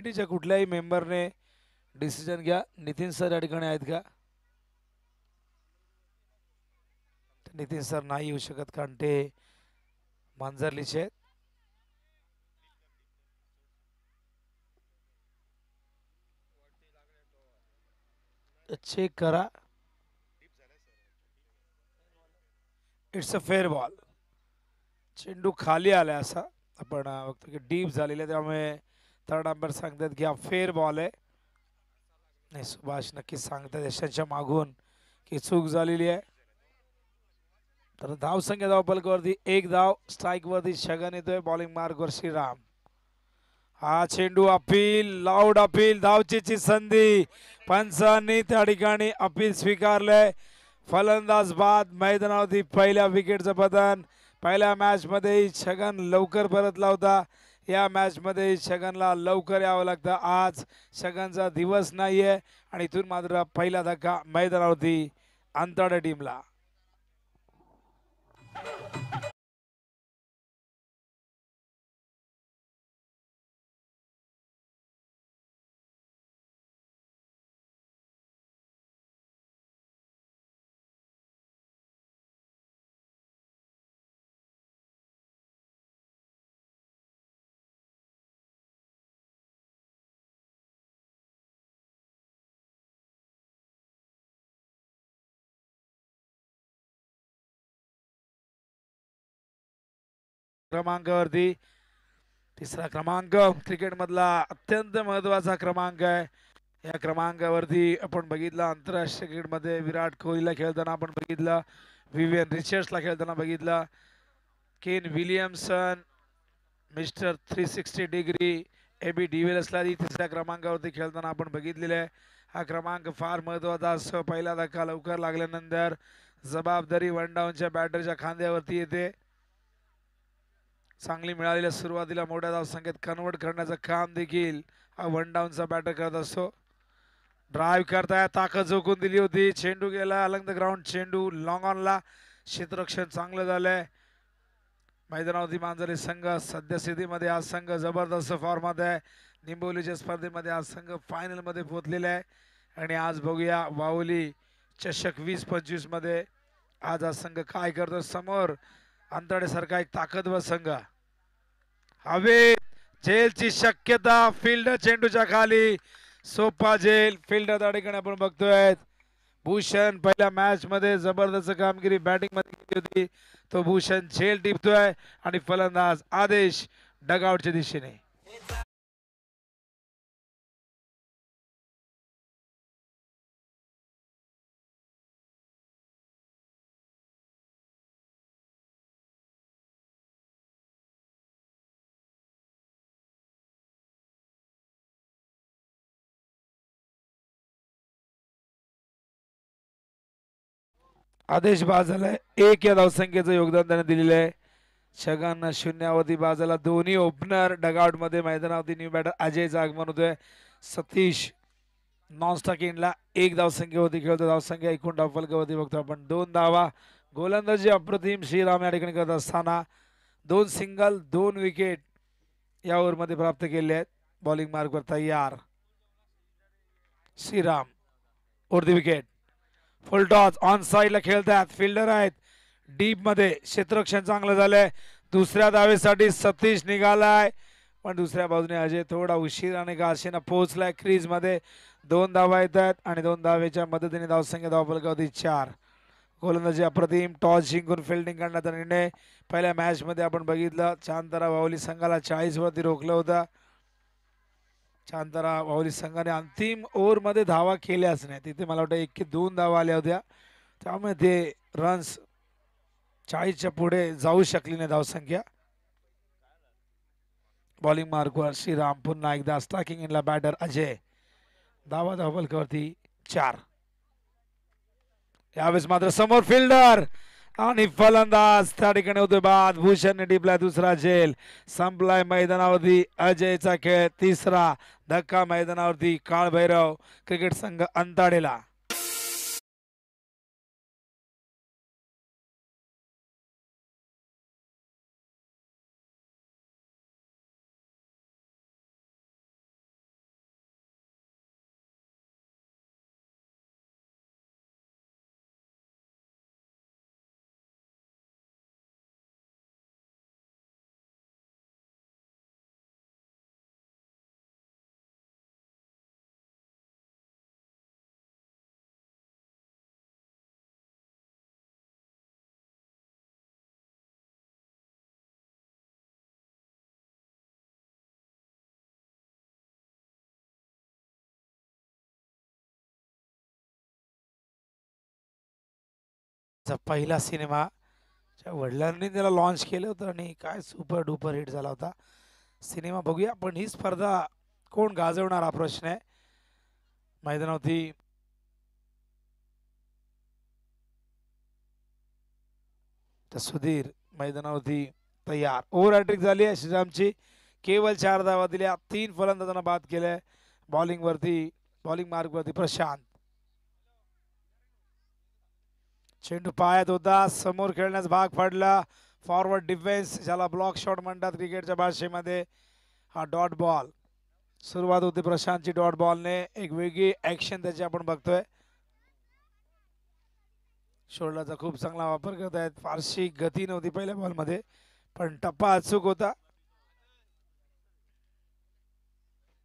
कमिटीच्या कुठल्याही मेंबरने डिसिजन घ्या. नितीन सर या ठिकाणी आहेत का? नितीन सर नाही येऊ शकत कारण ते मांजरलीचे आहेत. चेक करा. It's a fair ball. चेंडू खाली आलाय असा आपण बघतो की डीप झालेला आहे, त्यामुळे थर्ड अंपायर सांगतात की हा फेअर बॉल आहे. नाही, सुभाष नक्कीच सांगतात यशांच्या मागून की चूक झालेली आहे. तर धाव संख्या धावपलकावरती एक धाव. स्ट्राईक वरती छगन येतोय. बॉलिंग मार्कवर श्रीराम. हा चेंडू अपील, लाऊड अपील, धावचीची संधी. पंचांनी त्या ठिकाणी अपील स्वीकारलंय. फलंदाज बाद मैदानावरती पहिल्या विकेटचं पतन. पहिल्या मॅच मध्ये छगन लवकर परतला होता. या मॅच मध्ये छगनला लवकर यावं लागतं. आज छगनचा दिवस नाहीये आणि इथून मात्र पहिला धक्का मैदानावरती अंतराळ्या टीमला. क्रमांकावरती तिसरा क्रमांक क्रिकेट मधला अत्यंत महत्वाचा क्रमांक आहे. या क्रमांकावरती आपण बघितलं आंतरराष्ट्रीय क्रिकेटमध्ये विराट कोहलीला खेळताना आपण बघितलं, विवियन रिचर्ड्सला खेळताना बघितलं, Kane Williamson, mister 360 degree, AB डिव्हिलियर्सला तिसऱ्या क्रमांकावरती खेळताना आपण बघितलेलं आहे. हा क्रमांक फार महत्वाचा असतो. पहिला धक्का लवकर लागल्यानंतर जबाबदारी वन डाऊनच्या बॅटरच्या खांद्यावरती येते. चांगली मिळालेल्या सुरुवातीला मोठ्या धावसंख्येत कन्वर्ट करण्याचं काम देखील हा वन डाऊनचा बॅटर करत असतो. ड्राईव्ह करताय, ताकद झोकून दिली होती. चेंडू गेला अलंग द ग्राउंड. चेंडू लॉंग ऑनला. क्षेत्ररक्षण चांगलं झालंय. मैदानावरती मांजरी संघ सद्यस्थितीमध्ये हा संघ जबरदस्त फॉर्मात आहे. निंबोलीच्या स्पर्धेमध्ये हा संघ फायनल मध्ये पोहोचलेला आहे आणि आज बघूया वाहुली चषक 20-25 मध्ये आज हा संघ काय करतो. समोर अंतराळ्यासारखा एक ताकदवर संघ. हवेत झेलची शक्यता. फील्ड चेंडूच्या खाली. सोपा झेल फील्ड त्या ठिकाणी आपण बघतोय. भूषण पहिल्या मॅच मध्ये जबरदस्त कामगिरी बॅटिंग मध्ये केली होती. तो भूषण झेल टिपतोय आणि फलंदाज आदेश डगआउटच्या दिशेने. आदेश बाद झालाय. एक या धावसंख्येचं योगदान त्याने दिलेलं आहे. छगन शून्यावधी बाजाला. दोन्ही ओपनर डगआउट मध्ये. मैदानावरती न्यू बॅटर अजयचं आगमन होतोय. सतीश नॉन स्टॉकिंगला एक धावसंख्येवरती खेळतो. धावसंख्या एकूण धावफलकावरती बघतो आपण 2 धावा. गोलंदाजी अप्रतिम श्रीराम या ठिकाणी करत असताना 2 सिंगल 2 विकेट या ओव्हरमध्ये प्राप्त केले आहेत. बॉलिंग मार्कवर तयार श्रीराम. वरती विकेट. फुल टॉस ऑन साइडला खेळतात. फिल्डर आहेत डीप मध्ये. क्षेत्ररक्षण चांगलं झालंय. दुसऱ्या धावेसाठी सतीश निघालाय पण दुसऱ्या बाजूने अजय थोडा उशिराने घाशीने पोहोचलाय क्रीज मध्ये. 2 धावा येत आहेत आणि 2 धावेच्या मदतीने धावसंख्या धावफलकावरती 4. गोलंदाजी अप्रतिम. टॉस जिंकून फिल्डिंग करण्याचा निर्णय. पहिल्या मॅच मध्ये आपण बघितलं चांतरा वाहुली संघाला 40 वरती रोखलं होतं. चांतरा वाहुली संघाने अंतिम ओव्हर मध्ये धावा केल्याच नाही. तिथे मला वाटतं 1 की 2 धावा आल्या होत्या. त्यामुळे ते रन्स 40च्या पुढे जाऊ शकली नाही धावसंख्या. बॉलिंग मार्कवर श्रीराम. पुन्हा एकदा स्ट्रायकिंग इनला बॅटर अजय. धावा धावफलकावरती 4. यावेळेस मात्र समोर फिल्डर आणि फलंदाज त्या ठिकाणी होतोय बाद. भूषणने टिपलाय दुसरा झेल. संपलाय मैदानावरती अजयचा खेळ. तिसरा धक्का मैदानावरती काळभैरव क्रिकेट संघ अंताडेला. पहिला सिनेमा वडिलांनी त्याला लॉन्च केलं होतं आणि काय सुपर डुपर हिट झाला होता सिनेमा. बघूया पण ही स्पर्धा कोण गाजवणार हा प्रश्न आहे. मैदानावरती तर सुधीर मैदानावरती तयार. ओव्हर हॅट्रिक झाली आहे श्रीरामची. केवळ 4 धावा दिल्या. 3 फलंदाजांना बाद केलंय. बॉलिंग मार्कवरती प्रशांत. चेंडू पायात होता. समोर खेळण्यास भाग पडला. फॉरवर्ड डिफेन्स ज्याला ब्लॉक शॉट म्हणतात क्रिकेटच्या भाषेमध्ये. हा डॉट बॉल. सुरुवात होती प्रशांतची डॉट बॉलने. एक वेगळी ऍक्शन त्याची आपण बघतोय. शोल्डरचा खूप चांगला वापर करत आहेत. फारशी गती नव्हती पहिल्या बॉलमध्ये पण टप्पा अचूक होता.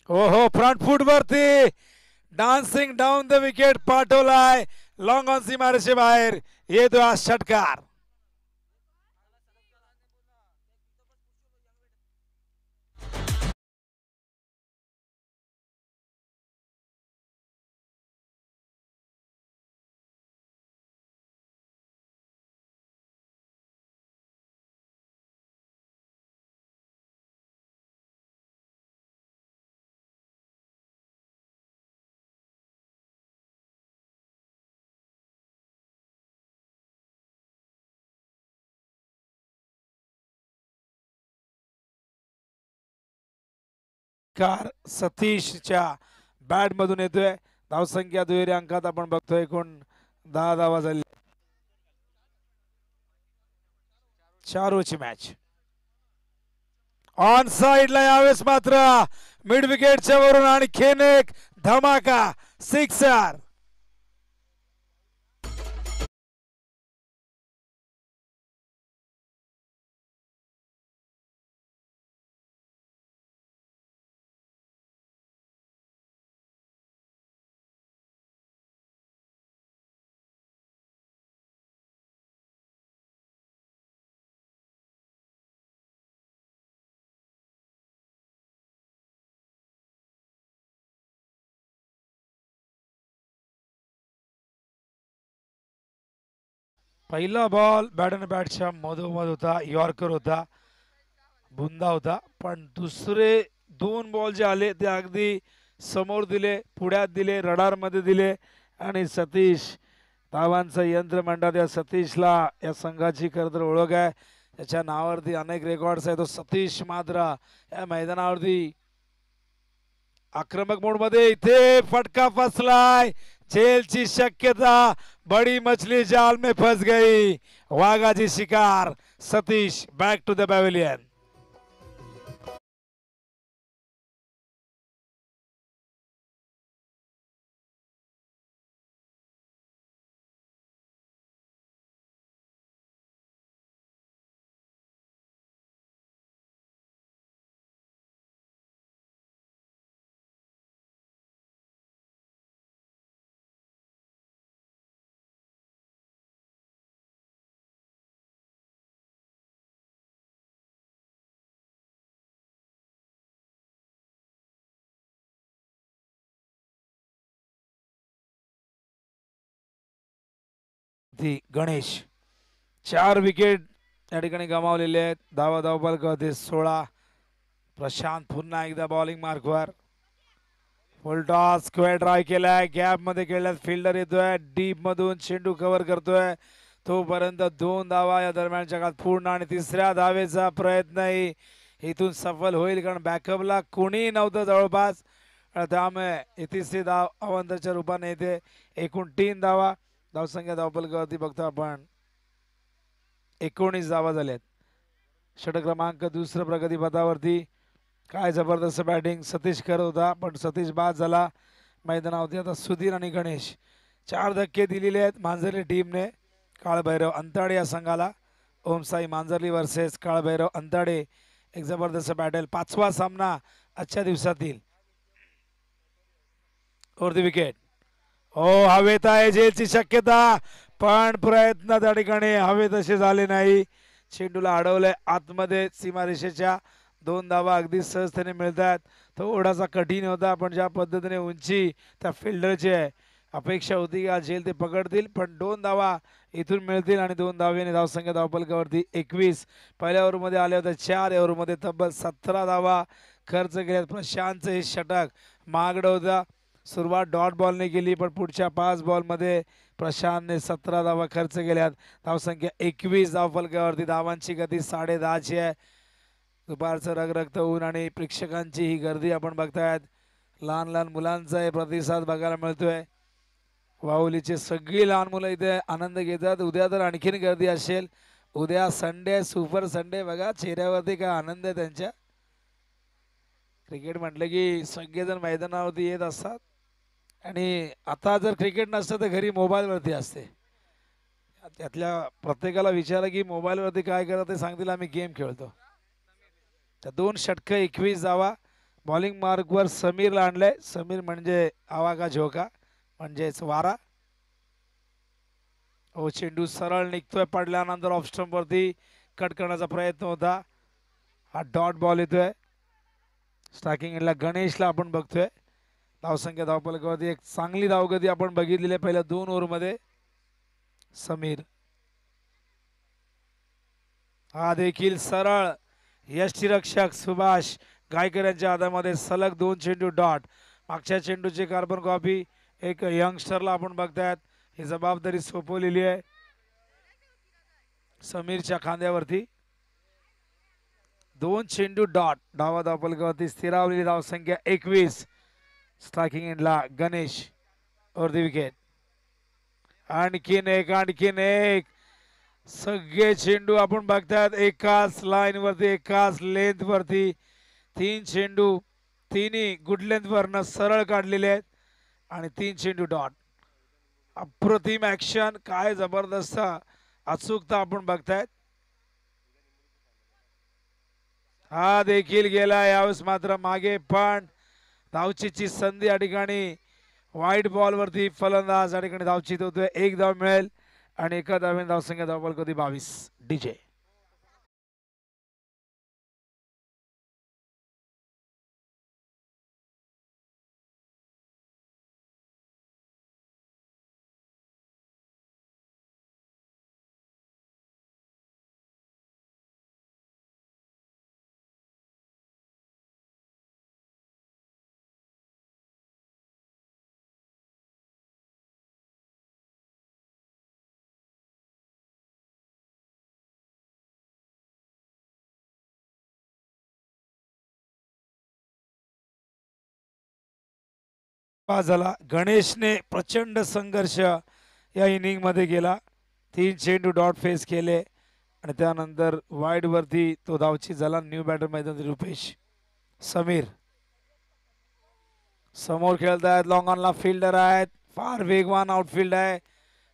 हो हो फ्रंट फूट वरती डान्सिंग डाऊन द विकेट पाठवलाय. लॉंग ऑन सीमारेषे बाहेर येतो हा षटकार. कार सतीशच्या बॅट मधून येतोय. धावसंख्या दुहेरी अंकात आपण बघतोय. एकूण 10 धावा झाली. 4 ओव्हरची मॅच ऑन साइडला. यावेळेस मात्र मिड विकेटच्या वरून आणखीन एक धमाका सिक्सर. पहिला बॉल बॅट आणि बॅटच्या मधोमध होता. यॉर्कर होता. बुंदा होता. पण दुसरे 2 बॉल जे आले ते अगदी समोर दिले. पुढ्यात दिले. रडार मध्ये दिले. आणि सतीश धावांचं यंत्र म्हणतात. या सतीशला या संघाची खरं तर ओळख आहे. त्याच्या नावावरती अनेक रेकॉर्ड्स आहेत. तो सतीश मात्र या मैदानावरती आक्रमक मोड मध्ये. इथे फटका फसलाय. जेलची शक्यता. बड़ी मछली जाल में फंस गई. वाघाची शिकार. Satish back to the pavilion. Ganesh 4 wicket या ठिकाणी गमावलेले आहेत. धावफलक 16. प्रशांत पुन्हा एकदा बॉलिंग मार्कवर. फुल टॉस स्क्वेअर ड्राय केलाय. गॅप मध्ये खेळल्यास फिल्डर येतोय. डीप मधून चेंडू कव्हर करतोय. तोपर्यंत 2 धावा या दरम्यानच्या काळात पूर्ण. आणि तिसऱ्या धावेचा प्रयत्नही इथून सफल होईल कारण बॅकअपला कोणी नव्हतं जवळपास. त्यामुळे तिसरी धाव अवंताच्या रूपाने येते. एकूण 3 धावा. धावसंख्या धावफलकावरती बघतो आपण 19 धावा झाल्यात. षटक क्रमांक 2 प्रगती पथावरती. काय जबरदस्त बॅटिंग सतीश करत होता पण सतीश बाद झाला. मैदानावरती आता सुधीर आणि गणेश 4 धक्के दिलेले आहेत मांजरली टीमने. काळभैरव अंताडे या संघाला. ओमसाई मांजरली वर्सेस काळभैरव अंताडे. एक जबरदस्त बॅटल. 5वा सामना आजच्या दिवसातील. वरती विकेट. हो हवेत आहे जेलची शक्यता पण प्रयत्न त्या ठिकाणी हवे तसे झाले नाही. चेंडूला अडवलंय आतमध्ये सीमारेषेच्या. 2 धावा अगदी सहजतेने मिळतात. थोडासा कठीण होता पण ज्या पद्धतीने उंची त्या फिल्डरची आहे अपेक्षा होती की आज झेल ते पकडतील, पण 2 धावा इथून मिळतील आणि 2 धावेने धावसंख्या धावफलकावरती 21. पहिल्या ओव्हरमध्ये आले होते 4, या ओव्हरमध्ये तब्बल 17 धावा खर्च केल्यात. प्रशांतचं हे षटक महागडं होतं. सुरुवात डॉट बॉलने केली, पण पुढच्या 5 बॉलमध्ये प्रशांतने 17 धावा खर्च केल्यात. धावसंख्या 21 धावफलकावरती. धावांची गती 10.5ची आहे. दुपारचं रगरगत ऊन आणि प्रेक्षकांची ही गर्दी आपण बघतायत. लहान लहान मुलांचा प्रतिसाद बघायला मिळतोय. वाहुलीचे सगळी लहान मुलं इथे आनंद घेतात. उद्या तर आणखीन गर्दी असेल. उद्या संडे, सुपर संडे. बघा चेहऱ्यावरती काय आनंद आहे त्यांच्या. क्रिकेट म्हटलं की सगळेजण मैदानावरती येत असतात आणि आता जर क्रिकेट नसतं तर घरी मोबाईलवरती असते. त्यातल्या प्रत्येकाला विचारा की मोबाईलवरती काय करत ते सांगतील आम्ही गेम खेळतो. त्या 2 षटकं 21 धावा. बॉलिंग मार्कवर समीरला आणलंय. समीर म्हणजे आवा का झोका म्हणजेच वारा. हो, चेंडू सरळ निघतोय. पडल्यानंतर ऑफ स्टंप वरती कट करण्याचा प्रयत्न होता. हा डॉट बॉल येतोय. स्ट्रायकिंग एंडला गणेशला आपण बघतोय. धावसंख्या धावफलकावरती एक चांगली धावगती आपण बघितलेली आहे पहिल्या 2 ओव्हरमध्ये. समीर हा देखील सरळ. यष्टीरक्षक सुभाष गायकर यांच्या हातामध्ये सलग 2 चेंडू डॉट. मागच्या चेंडूची कार्बन कॉपी एक यंगस्टरला आपण बघतायत. ही जबाबदारी सोपवलेली आहे समीरच्या खांद्यावरती. 2 चेंडू डॉट. डावा धावफलकावरती स्थिरावलेली धावसंख्या 21. स्ट्रायकिंग एंडला गणेश ओव्हर द विकेट. आणखीन एक. सगळे चेंडू आपण बघतायत एकाच लाईन वरती, एकाच लेंथ वरती. 3 चेंडू तिन्ही गुड लेंथ वरनं सरळ काढलेले आहेत आणि 3 चेंडू डॉट. अप्रतिम ऍक्शन. काय जबरदस्त अचूकता आपण बघतायत. हा देखील गेला. यावेळेस मात्र मागे पण धावचीची संधी या ठिकाणी. व्हाईट बॉल वरती फलंदाज या ठिकाणी धावचीत होतोय. 1 धाव मिळेल आणि एका धावेने धावसंख्या धावफलकावरती 22. डीजे झाला. गणेशने प्रचंड संघर्ष या इनिंग मध्ये केला. 3 चेंडू डॉट फेस केले आणि त्यानंतर वाईड वरती तो धावची झाला. न्यू बॅटर मैदानी रुपेश. समीर समोर खेळतायत. लॉंग ऑनला फिल्डर आहेत. फार वेगवान आउटफील्ड आहे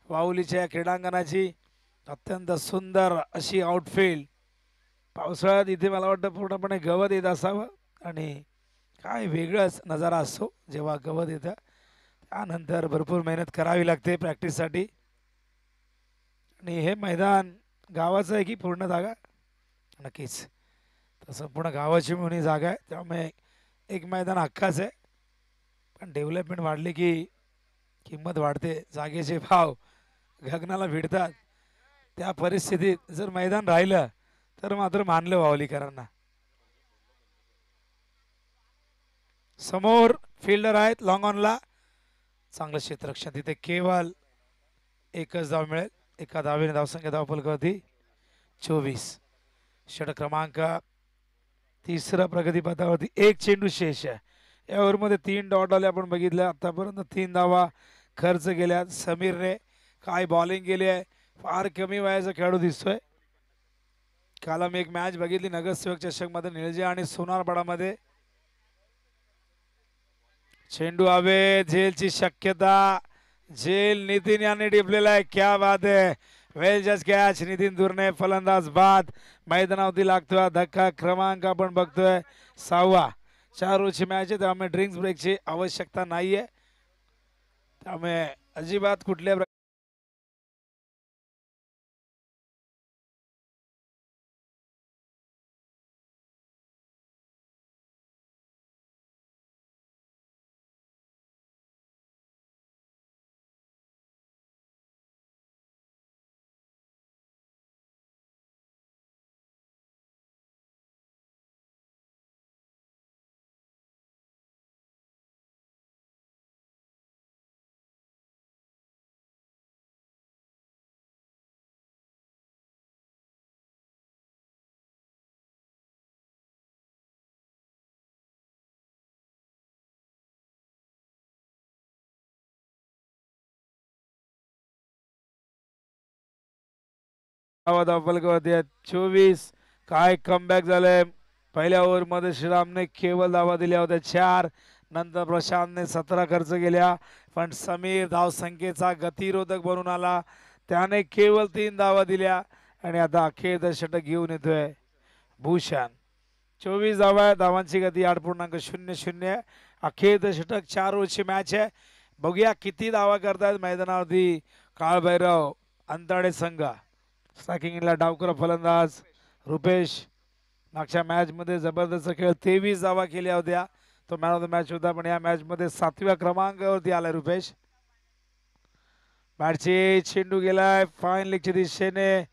वाहुलीच्या क्रीडांगणाची. अत्यंत सुंदर अशी आउटफील्ड. पावसाळ्यात इथे मला वाटतं पूर्णपणे गवत येत असावं आणि काय वेगळाच नजारा असतो जेव्हा गवत येतं. त्यानंतर भरपूर मेहनत करावी लागते प्रॅक्टिससाठी. आणि हे मैदान गावाचं आहे की पूर्ण जागा? नक्कीच. तर संपूर्ण गावाची मिळून जागा आहे. त्यामुळे एक मैदान हक्काच आहे. पण डेव्हलपमेंट वाढली की किंमत वाढते. जागेचे भाव गगनाला भिडतात. त्या परिस्थितीत जर मैदान राहिलं तर मात्र मानलं वावलीकरांना. समोर फिल्डर आहेत लॉंग ऑनला. चांगलं क्षेत्ररक्षण. तिथे केवळ एकच धाव मिळेल. एका धावेने धावसंख्या धावफलकावरती 24. षटक क्रमांक 3 प्रगतीपथावरती. 1 चेंडू शेष आहे. या ओव्हरमध्ये 3 डॉट आले आपण बघितलं. आतापर्यंत 3 धावा खर्च केल्यात समीरने. काय बॉलिंग केली आहे. फार कमी वयाचा खेळाडू दिसतोय. काल आम्ही एक मॅच बघितली नगरसेवक चषक मध्ये निळजे आणि सोनारपाडामध्ये. चेंडू हवे. झेलची शक्यता. झेल नितीन यांनी टिपलेला आहे. क्या बात आहे. वेल जस्ट कॅच. नितीन दुर्ने फलंदाज बाद. मैदानावरती लागतोय धक्का क्रमांक आपण बघतोय 6वा. 4 ओव्हरची मॅच आहे त्यामुळे ड्रिंक्स ब्रेकची आवश्यकता नाहीये. त्यामुळे अजिबात कुठल्या धावफलकावरती आहेत 24. काय कमबॅक झालंय. पहिल्या ओव्हरमध्ये श्रीरामने केवळ धावा दिल्या होत्या 4. नंतर प्रशांतने 17 खर्च केल्या, पण समीर धावसंख्येचा गतिरोधक बनून आला. त्याने केवळ 3 धावा दिल्या आणि आता अखेर षटक घेऊन येतोय भूषण. 24 धावा, धावांची गती 8.00. अखेर षटक 4 ओव्हरची मॅच आहे. बघूया किती धावा करतायत मैदानावरती काळभैरव अंतरडे संघ. स्ट्रायकिंगला डावकर फलंदाज रुपेश. मागच्या मॅच मध्ये जबरदस्त खेळ 23 धावा केल्या होत्या. तो मॅन ऑफ द मॅच होता, पण या मॅच मध्ये 7व्या क्रमांकावरती आलाय रुपेश. बॅटचे चेंडू गेलाय फाईन लेगच्या दिशेने.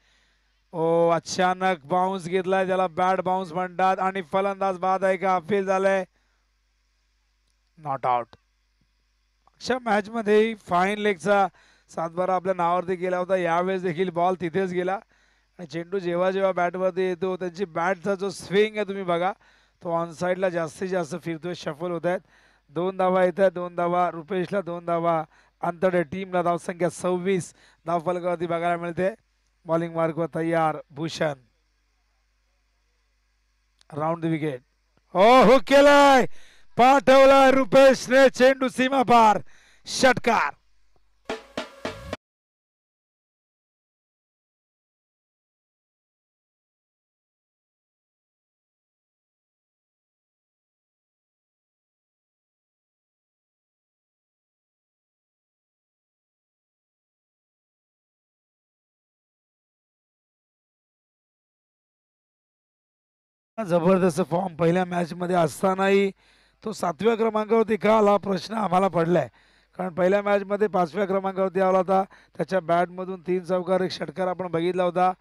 ओ अचानक बाउन्स घेतलाय, त्याला बॅट बाउन्स म्हणतात आणि फलंदाज बाद आहे का अपील झालंय. Not out. अशा मॅच मध्ये फाईन लेगचा 7-12 आपल्या नावावरती गेला होता. यावेळेस देखील बॉल तिथेच गेला आणि चेंडू जेव्हा जेव्हा बॅटवरती येतो त्यांची बॅटचा जो स्विंग आहे तुम्ही बघा, तो ऑन साईडला जास्तीत जास्त फिरतोय, शफल होत आहेत. 2 धावा येत आहेत, 2 धावा रुपेशला, 2 धावा अंतरडे टीमला. धावसंख्या 26 धावफलकावरती बघायला मिळते. बॉलिंग मार्कवर तयार भूषण. Round the wicket. हो केलाय, पाठवलाय रुपेशने चेंडू सीमा पार. षटकार. जबरदस्त फॉर्म पहिल्या मॅच मध्ये असतानाही तो 7व्या क्रमांकावरती का आला प्रश्न आम्हाला पडलाय. कारण पहिल्या मॅच मध्ये 5व्या क्रमांकावरती आला होता. त्याच्या बॅट मधून 3 चौकार 1 षटकार आपण बघितला होता.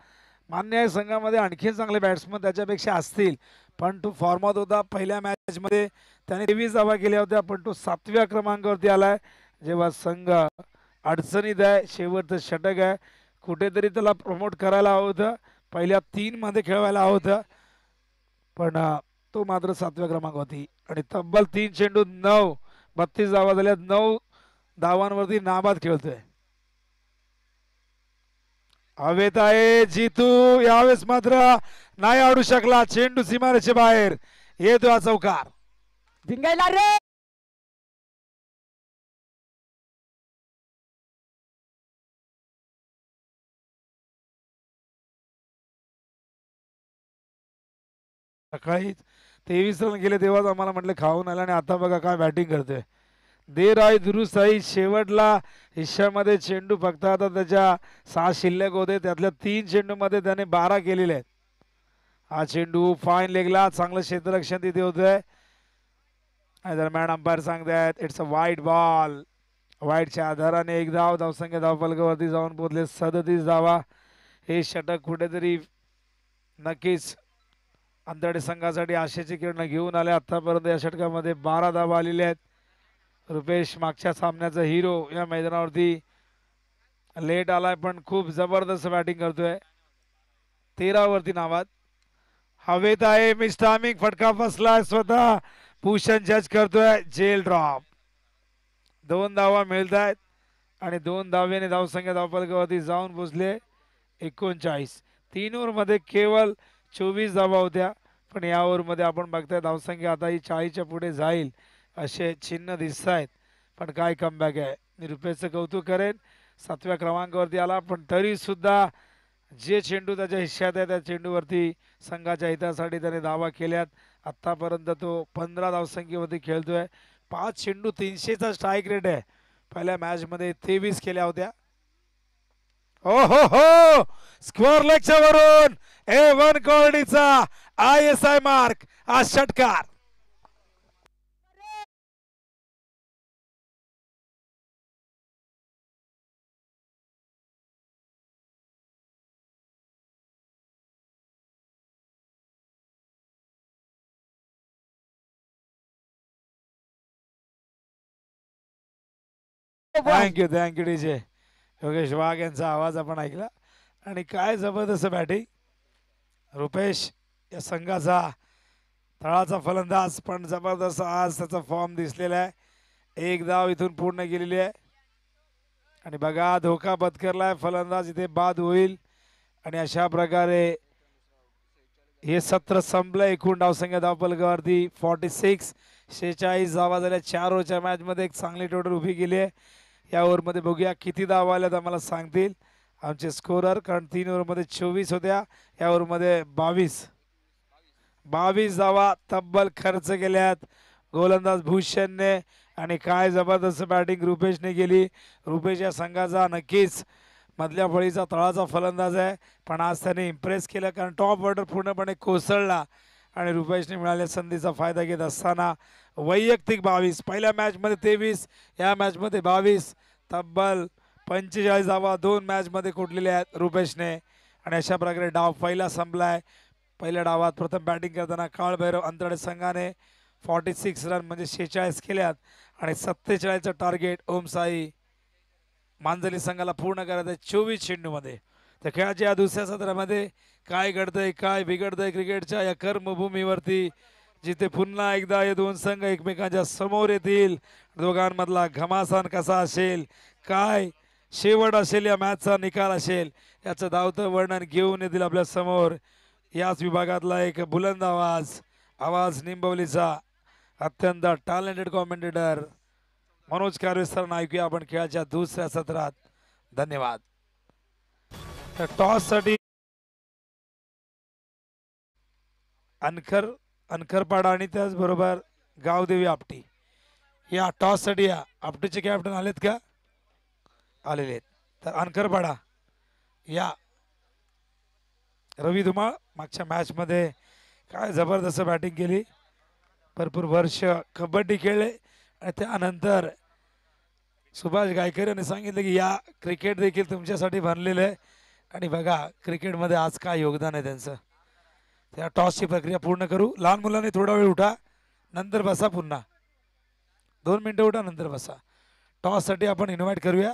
मान्य आहे संघामध्ये आणखी चांगले बॅट्समन त्याच्यापेक्षा असतील, पण तो फॉर्मात होता. पहिल्या मॅच मध्ये त्याने 23 धावा केल्या होत्या, पण तो 7व्या क्रमांकावरती आलाय. जेव्हा संघ अडचणीत आहे, शेवटचं षटक आहे, कुठेतरी त्याला प्रमोट करायला हवं होतं, पहिल्या 3 मध्ये खेळवायला हवं होतं, पण तो मात्र 7व्या क्रमांकावरती. आणि तब्बल 3 चेंडू 32 धावा झाल्या. 9 धावांवरती नाबाद खेळतोय. हवेत आहे जितू, यावेळेस मात्र नाही आडू शकला. चेंडू सीमारेषे बाहेर येतो हा चौकार. जिंगायला रे. सकाळी 23 रन गेले तेव्हाच आम्हाला म्हटलं खाऊन आला, आणि आता बघा काय बॅटिंग करतोय. देर आहे दुरुस्त आहे. शेवटला हिश्श्यामध्ये चेंडू फक्त आता त्याच्या 6 शिल्लक होते, त्यातल्या 3 चेंडूमध्ये त्याने 12 केलेले आहेत. हा चेंडू फाईन लेगला, चांगलं क्षेत्ररक्षण तिथे होतंय. दरम्यान अंपायर सांगतायत इट्स अ वाईट बॉल. वाईटच्या आधाराने 1 धाव. धावसंख्या धावफलकावरती जाऊन पोहोचले 37 धावा. हे षटक कुठेतरी नक्कीच अंतरडे संघासाठी आशेची किरण घेऊन आले. आतापर्यंत या षटकामध्ये 12 धावा आलेल्या आहेत. रुपेश मागच्या सामन्याचा हिरो या मैदानावरती लेट आलाय, पण खूप जबरदस्त बॅटिंग करतोय. 13 वरती नावात. हवेत आहे मिस टायमिंग, फटका फसलाय. स्वतः भूषण जज करतोय. Gel drop. 2 धावा मिळत आहेत आणि 2 धावेने धावसंख्या धावफलकावरती जाऊन पोहोचले 39. 3 ओव्हरमध्ये केवळ 24 धावा होत्या, पण या ओव्हरमध्ये आपण बघताय धावसंख्या आता ही 40च्या पुढे जाईल असे चिन्ह दिसत आहेत. पण काय कमबॅक आहे. मी रुपेशचं कौतुक करेन. 7व्या क्रमांकावरती आला, पण तरी सुद्धा जे चेंडू त्याच्या हिश्श्यात आहे त्या चेंडूवरती संघाच्या हितासाठी त्याने धावा केल्यात. आतापर्यंत तो 15 धावसंख्येवरती खेळतोय. 5 चेंडू 300चा स्ट्राईक रेट आहे. पहिल्या मॅच मध्ये 23 केल्या होत्या. हो स्क्वेअर लेगच्या वरून A1 क्वालिटीचा ISI मार्क. हा षटकार. थँक्यू डीजे योगेश वाघ यांचा आवाज आपण ऐकला. आणि काय जबरदस्त बॅटिंग. रुपेश या संघाचा तळाचा फलंदाज, पण जबरदस्त आज त्याचा फॉर्म दिसलेला आहे. 1 धाव इथून पूर्ण केलेली आहे. आणि बघा धोका पत्करलाय फलंदाज, इथे बाद होईल आणि अशा प्रकारे हे सत्र संपलं. एकूण धावसंख्या धावफलकावरती 46 धावा झाल्या 4 ओव्हरच्या मॅच मध्ये. एक चांगली टोटल उभी केली आहे. या ओव्हरमध्ये बघूया किती धावा आल्यात आम्हाला सांगतील आमचे स्कोरर, कारण 3 ओव्हरमध्ये 24 होत्या, या ओव्हरमध्ये 22 धावा तब्बल खर्च केल्यात गोलंदाज भूषणने. आणि काय जबरदस्त बॅटिंग रुपेशने केली. रुपेश या संघाचा नक्कीच मधल्या फळीचा तळाचा फलंदाज आहे, पण आज त्याने इम्प्रेस केलं, कारण टॉप ऑर्डर पूर्णपणे कोसळला आणि रुपेशने मिळालेल्या संधीचा फायदा घेत असताना वैयक्तिक 22, पहिल्या मॅचमध्ये 23, या मॅचमध्ये 22, तब्बल 45 धावा 2 मॅचमध्ये कोटलेल्या आहेत रुपेशने. आणि अशा प्रकारे डाव पहिला संपलाय. पहिल्या डावात प्रथम बॅटिंग करताना काळभैरव अंतराळे संघाने 46 रन म्हणजे 46 केल्यात आणि 47चं टार्गेट ओमसाई मांजली संघाला पूर्ण करायचं आहे 24 चेंडूमध्ये. तर खेळाच्या या दुसऱ्या सत्रामध्ये काय घडतंय, काय बिघडतंय क्रिकेटच्या या कर्मभूमीवरती, जिथे पुन्हा एकदा हे दोन संघ एकमेकांच्या समोर येतील. दोघांमधला घमासान कसा असेल, काय शेवट असेल, या मॅचचा निकाल असेल, याचं धावतं वर्णन घेऊन येतील आपल्या समोर याच विभागातला एक बुलंद आवाज निंबवलीचा अत्यंत टॅलेंटेड कॉमेंटेटर मनोज कारवे सरांना ऐकूया आपण खेळाच्या दुसऱ्या सत्रात. धन्यवाद. टॉस साठी अनखरपाडा आणि त्याचबरोबर गावदेवी आपटी, या टॉस साठी या आपटीचे कॅप्टन आलेत का? आलेले आहेत. तर अनखरपाडा या रवी धुमाळ मागच्या मॅच मध्ये काय जबरदस्त बॅटिंग केली, भरपूर वर्ष कबड्डी खेळले आणि त्यानंतर सुभाष गायकर यांनी सांगितलं की या क्रिकेट देखील तुमच्यासाठी बनलेलं आहे. आणि बघा क्रिकेटमध्ये आज काय योगदान आहे त्यांचं. त्या टॉसची प्रक्रिया पूर्ण करू. लहान मुलांनी थोडा वेळ उठा, नंतर बसा, पुन्हा 2 मिनिटं उठा, नंतर बसा. टॉससाठी आपण इन्व्हाइट करूया.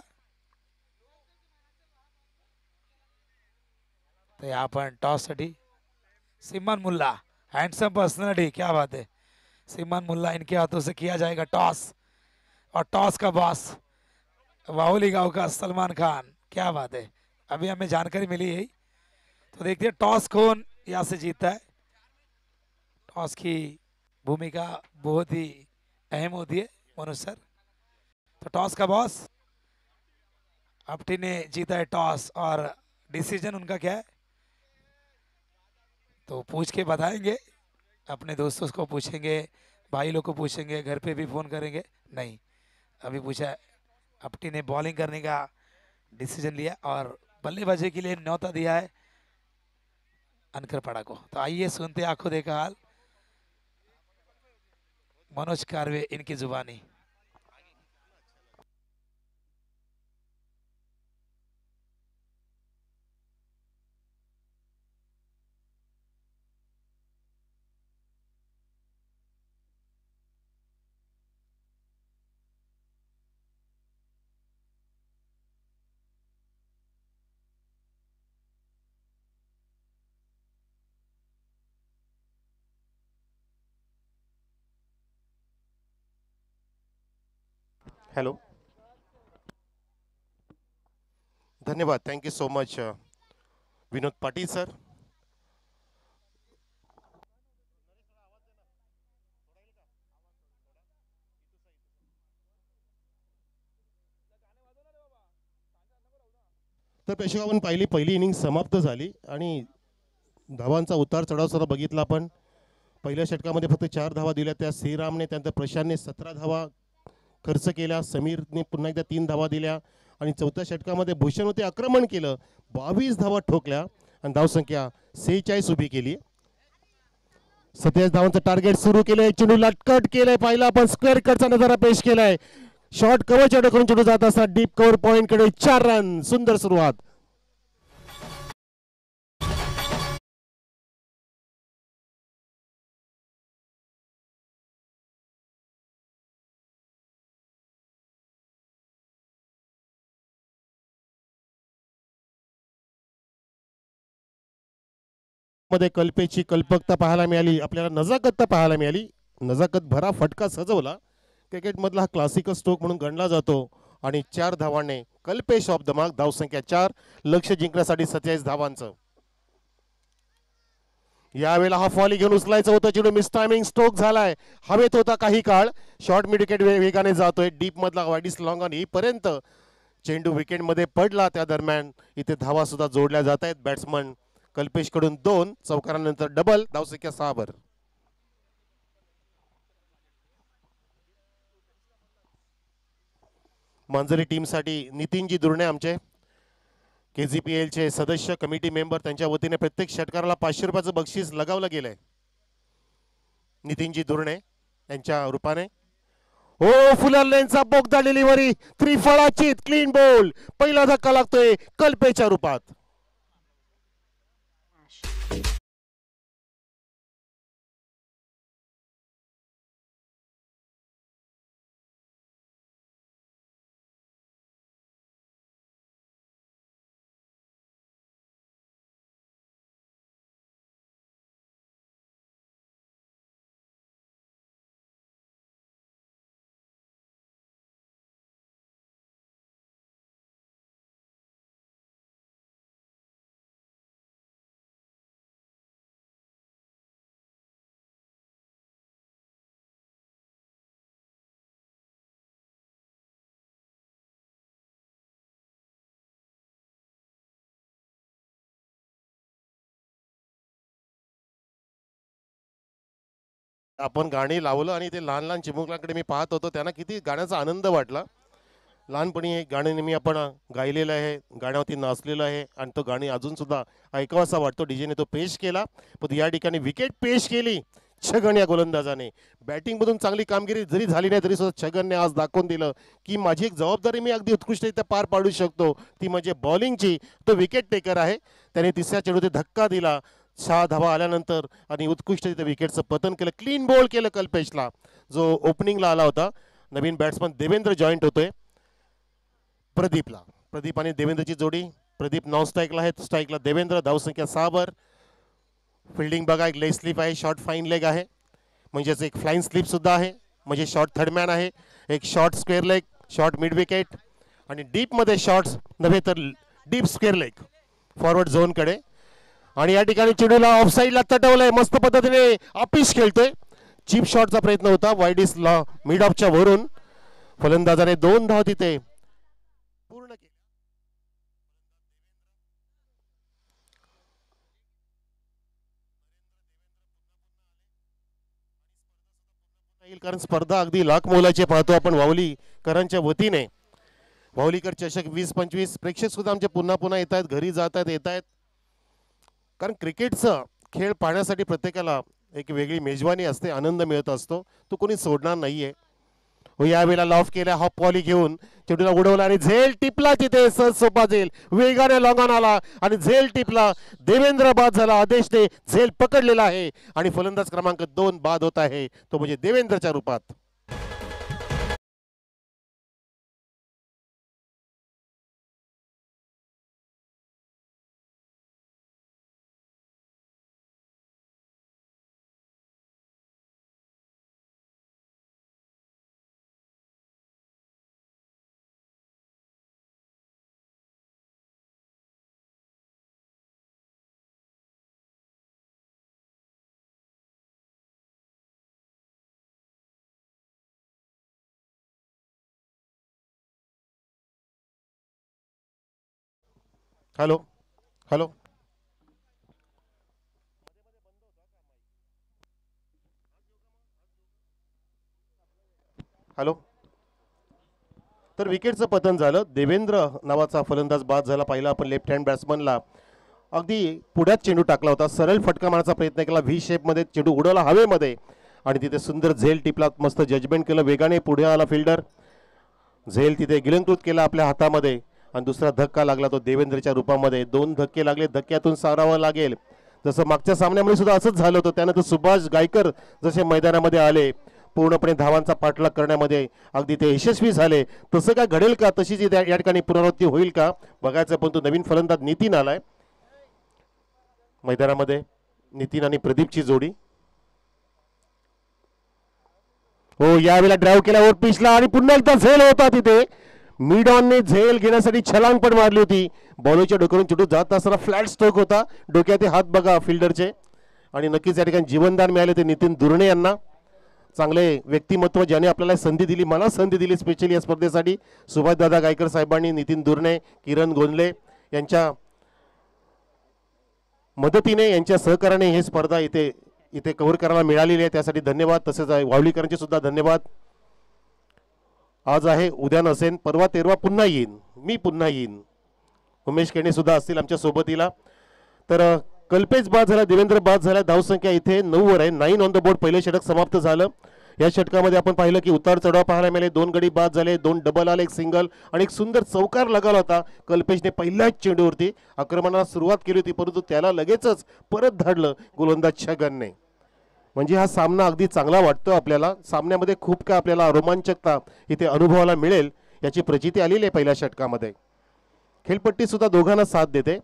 तो अपन टॉस साठी सिमन मुल्ला, हैंडसम पर्सनालिटी, क्या बात है. सिमन मुल्ला, इनके हाथों से किया जाएगा टॉस, और टॉस का बॉस वाहुली गांव का सलमान खान, क्या बात है. अभी हमें जानकारी मिली है, तो देखते हैं टॉस कौन यहाँ से जीतता है. टॉस की भूमिका बहुत ही अहम होती है मनोज सर. तो टॉस का बॉस आपटी ने जीता है टॉस, और डिसीजन उनका क्या है तो पूछ के बताएंगे. अपने दोस्तों को पूछेंगे, भाई लोग को पूछेंगे, घर पे भी फ़ोन करेंगे. नहीं, अभी पूछा आपटी ने बॉलिंग करने का डिसीजन लिया और बल्लेबाजी के लिए न्योता दिया है अनखरपाड़ा को. तो आइए सुनते आंखों देखा हाल मनोज कारवे इनकी जुबानी. हेलो, धन्यवाद. Thank you so much Vinod Patil sir. तर प्रेक्षक आपण पाहिली, पहिली इनिंग समाप्त झाली आणि धावांचा उतार चढाव सुद्धा बघितला आपण. पहिल्या षटकामध्ये फक्त 4 धावा दिल्या, त्या श्रीरामने, त्यानंतर प्रशांतने 17 धावा खर्च केल्या, समीरने पुन्हा एकदा 3 धावा दिल्या आणि चौथ्या षटकामध्ये भूषण होते आक्रमण केलं, 22 धावा ठोकल्या आणि धावसंख्या 46 उभी केली. 27 धावांचं टार्गेट सुरू केलंय. चेंडू लटकट केलंय, पाहिला आपण स्क्वेअर कटचा नजारा पेश केलाय. शॉर्ट कव्हर चेंडू करून चेंडू जात असता डीप कव्हर पॉइंट कडे 4 रन. सुंदर सुरुवात. मध्ये कल्पेची कल्पकता पाहायला मिळाली, आपल्याला नजाकत पाहायला मिळाली. नजाकत भरा फटका सजवला. क्रिकेटमधला हा क्लासिकल स्ट्रोक म्हणून गणला जातो आणि 4 धावांनी कल्पेश ऑफ द मार्क, धावसंख्या 4, लक्ष जिंकण्यासाठी 47 धावांचं. यावेळेला हा फॉली घेऊन उचलायचं होतं, चेंडू मिस टायमिंग स्ट्रोक झालाय, हवेत होता काही काळ, शॉर्ट मिड विकेट वेगाने जातोय, डीप मधला वाईडिस लॉंग ऑन येईपर्यंत चेंडू विकेट मध्ये पडला. त्या दरम्यान इथे धावा सुद्धा जोडल्या जात आहेत. बॅट्समन कल्पेश कडून 2 चौकारानंतर डबल, धावसंख्या 6 वर. मांजरी टीमसाठी नितीनजी दुर्णे आमचे KGPL चे सदस्य कमिटी मेंबर, त्यांच्या वतीने प्रत्येक षटकाराला 500 रुपयाचं बक्षीस लगावलं गेलंय. नितीनजी दुर्णे यांच्या रूपाने. हो, फुलरलेनचा बोगदा डिलिव्हरी, त्रिफळाची क्लीन बॉल, पहिला धक्का लागतोय कल्पेच्या रूपात. आपण गाणी लावलं आणि ते लहान लहान चिमुकल्यांकडे मी पाहत होतो, त्यांना किती गाण्याचा आनंद वाटला. लहानपणी एक गाणं नेहमी आपण गायलेलं आहे, गाण्यावरती नाचलेलं आहे आणि तो गाणी अजून सुद्धा ऐकावासा वाटतो. डीजेने तो पेश केला, पण या ठिकाणी विकेट पेश केली छगन या गोलंदाजाने. बॅटिंगमधून चांगली कामगिरी जरी झाली नाही तरी सुद्धा छगनने आज दाखवून दिलं की माझी एक जबाबदारी मी अगदी उत्कृष्टरित्या पार पाडू शकतो, ती म्हणजे बॉलिंगची. तो विकेट टेकर आहे, त्याने तिसऱ्या चेंडूत धक्का दिला 6 धावा आल्यानंतर आणि उत्कृष्टरित्या विकेटचं पतन केलं. क्लीन बॉल केलं कल्पेशला, जो ओपनिंगला आला होता. नवीन बॅट्समन देवेंद्र जॉईंट होतोय प्रदीपला. प्रदीप आणि देवेंद्रची जोडी. प्रदीप नॉन स्ट्राईकला आहे, स्ट्राईकला देवेंद्र, धावसंख्या 6 वर. फिल्डिंग बघा, एक लेग स्लिप आहे, शॉर्ट फाईन लेग आहे, म्हणजेच एक फ्लाईंग स्लिप सुद्धा आहे, म्हणजे शॉर्ट थर्डमॅन आहे. एक short square leg, short mid wicket आणि डीप मध्ये शॉर्ट्स नव्हे तर deep square leg forward zone कडे. आणि या ठिकाणी चेंडूला ऑफ साईडला तटवलंय, मस्त पद्धतीने आपिश खेळतोय. चीप शॉटचा प्रयत्न होता वाईडिस ला मिड ऑफच्या वरून. फलंदाजाने 2 धावा तिथे पूर्ण केली. कारण स्पर्धा अगदी लाख मोलाची पाहतो आपण वावलीकरांच्या वतीने. वावलीकर चषक 20-25 प्रेक्षक सुद्धा आमचे पुन्हा पुन्हा येत आहेत, घरी जात आहेत, येत आहेत. कारण क्रिकेटचा खेळ पाहण्यासाठी प्रत्येकाला एक वेगळी मेजवानी असते, आनंद मिळत असतो, तो कोणी सोडणार नाहीये. यावेळेला लॉफ केला, हॉप वॉली घेऊन चेंडूला उडवला आणि झेल टिपला तिथे. सहज सोपा झेल वेगाने लॉंगॉन आला आणि झेल टिपला. देवेंद्र बाद झाला, आदेशने झेल पकडलेला आहे आणि फलंदाज क्रमांक 2 बाद होत आहे, तो म्हणजे देवेंद्रच्या रूपात. Hello hello hello. तर विकेटचं पतन झालं. देवेंद्र नावाचा फलंदाज बाद झाला. पहिला आपण लेफ्ट हँड बॅट्समनला अगदी पुढ्यात चेंडू टाकला होता, सरळ फटका मारण्याचा प्रयत्न केला, व्ही शेपमध्ये चेंडू उडवला हवेमध्ये आणि तिथे सुंदर झेल टिपला, मस्त जजमेंट केलं, वेगाने पुढे आला फिल्डर. झेल तिथे गिलंकृत केला आपल्या हातामध्ये आणि दुसरा धक्का लागला तो देवेंद्रच्या रूपामध्ये. 2 धक्के लागले, धक्क्यातून सारावं लागेल. जसं मागच्या सामन्यामध्ये सुद्धा असंच झालं होतं. त्यानंतर सुभाष गायकर जसे मैदानामध्ये आले, पूर्णपणे धावांचा पाठलाग करण्यामध्ये अगदी ते यशस्वी झाले. तसं काय घडेल का, तशीच या ठिकाणी पुनरावृत्ती होईल का बघायचं. पण तो नवीन फलंदाज नितीन आलाय मैदानामध्ये. नितीन आणि प्रदीपची जोडी. हो, यावेळेला ड्राईव्ह केल्यावर पिचला आणि पुन्हा एकदा झेल होता तिथे. मिड ऑनने झेल घेण्यासाठी छलांग पण मारली होती. बॉलरच्या डोक्यावरून चेंडू जात असताना फ्लॅट स्ट्रोक होता. डोक्यात हात बघा फिल्डरचे. आणि नक्कीच या ठिकाणी जीवनदान मिळाले ते नितीन दुर्णे यांना. चांगले व्यक्तिमत्व ज्याने आपल्याला संधी दिली, मला संधी दिली स्पेशली या स्पर्धेसाठी. सुभाषदादा गायकर साहेबांनी, नितीन दुर्णे, किरण गोंदले यांच्या मदतीने, यांच्या सहकार्याने ही स्पर्धा इथे कव्हर करायला मिळालेली आहे. त्यासाठी धन्यवाद. तसेच वावलीकरांचे सुद्धा धन्यवाद. आज आहे, उद्या नसेन, परवा तेरवा पुन्हा येईन, मी पुन्हा येईन. उमेश केणे सुद्धा असतील आमच्या सोबतीला. तर कल्पेश बाद झाला, देवेंद्र बाद झाला. धावसंख्या इथे 9 वर आहे. 9 ऑन द बोर्ड. पहिले षटक समाप्त झालं. या षटकामध्ये आपण पाहिलं की उतार चढाव पाहायला मिळाले. 2 गडी बाद झाले, 2 डबल आले, 1 सिंगल आणि एक सुंदर चौकार लगावला होता. कल्पेशने पहिल्याच चेंडूवरती आक्रमणाला सुरुवात केली होती, परंतु त्याला लगेचच परत धाडलं गोलंदाज छगनने. म्हणजे हा सामना अगदी चांगला वाटतो आपल्याला. सामन्यामध्ये खूप काय आपल्याला रोमांचकता इथे अनुभवायला मिळेल याची प्रचिती आलेली आहे पहिल्या षटकामध्ये. खेळपट्टी सुद्धा दोघांना साथ देते.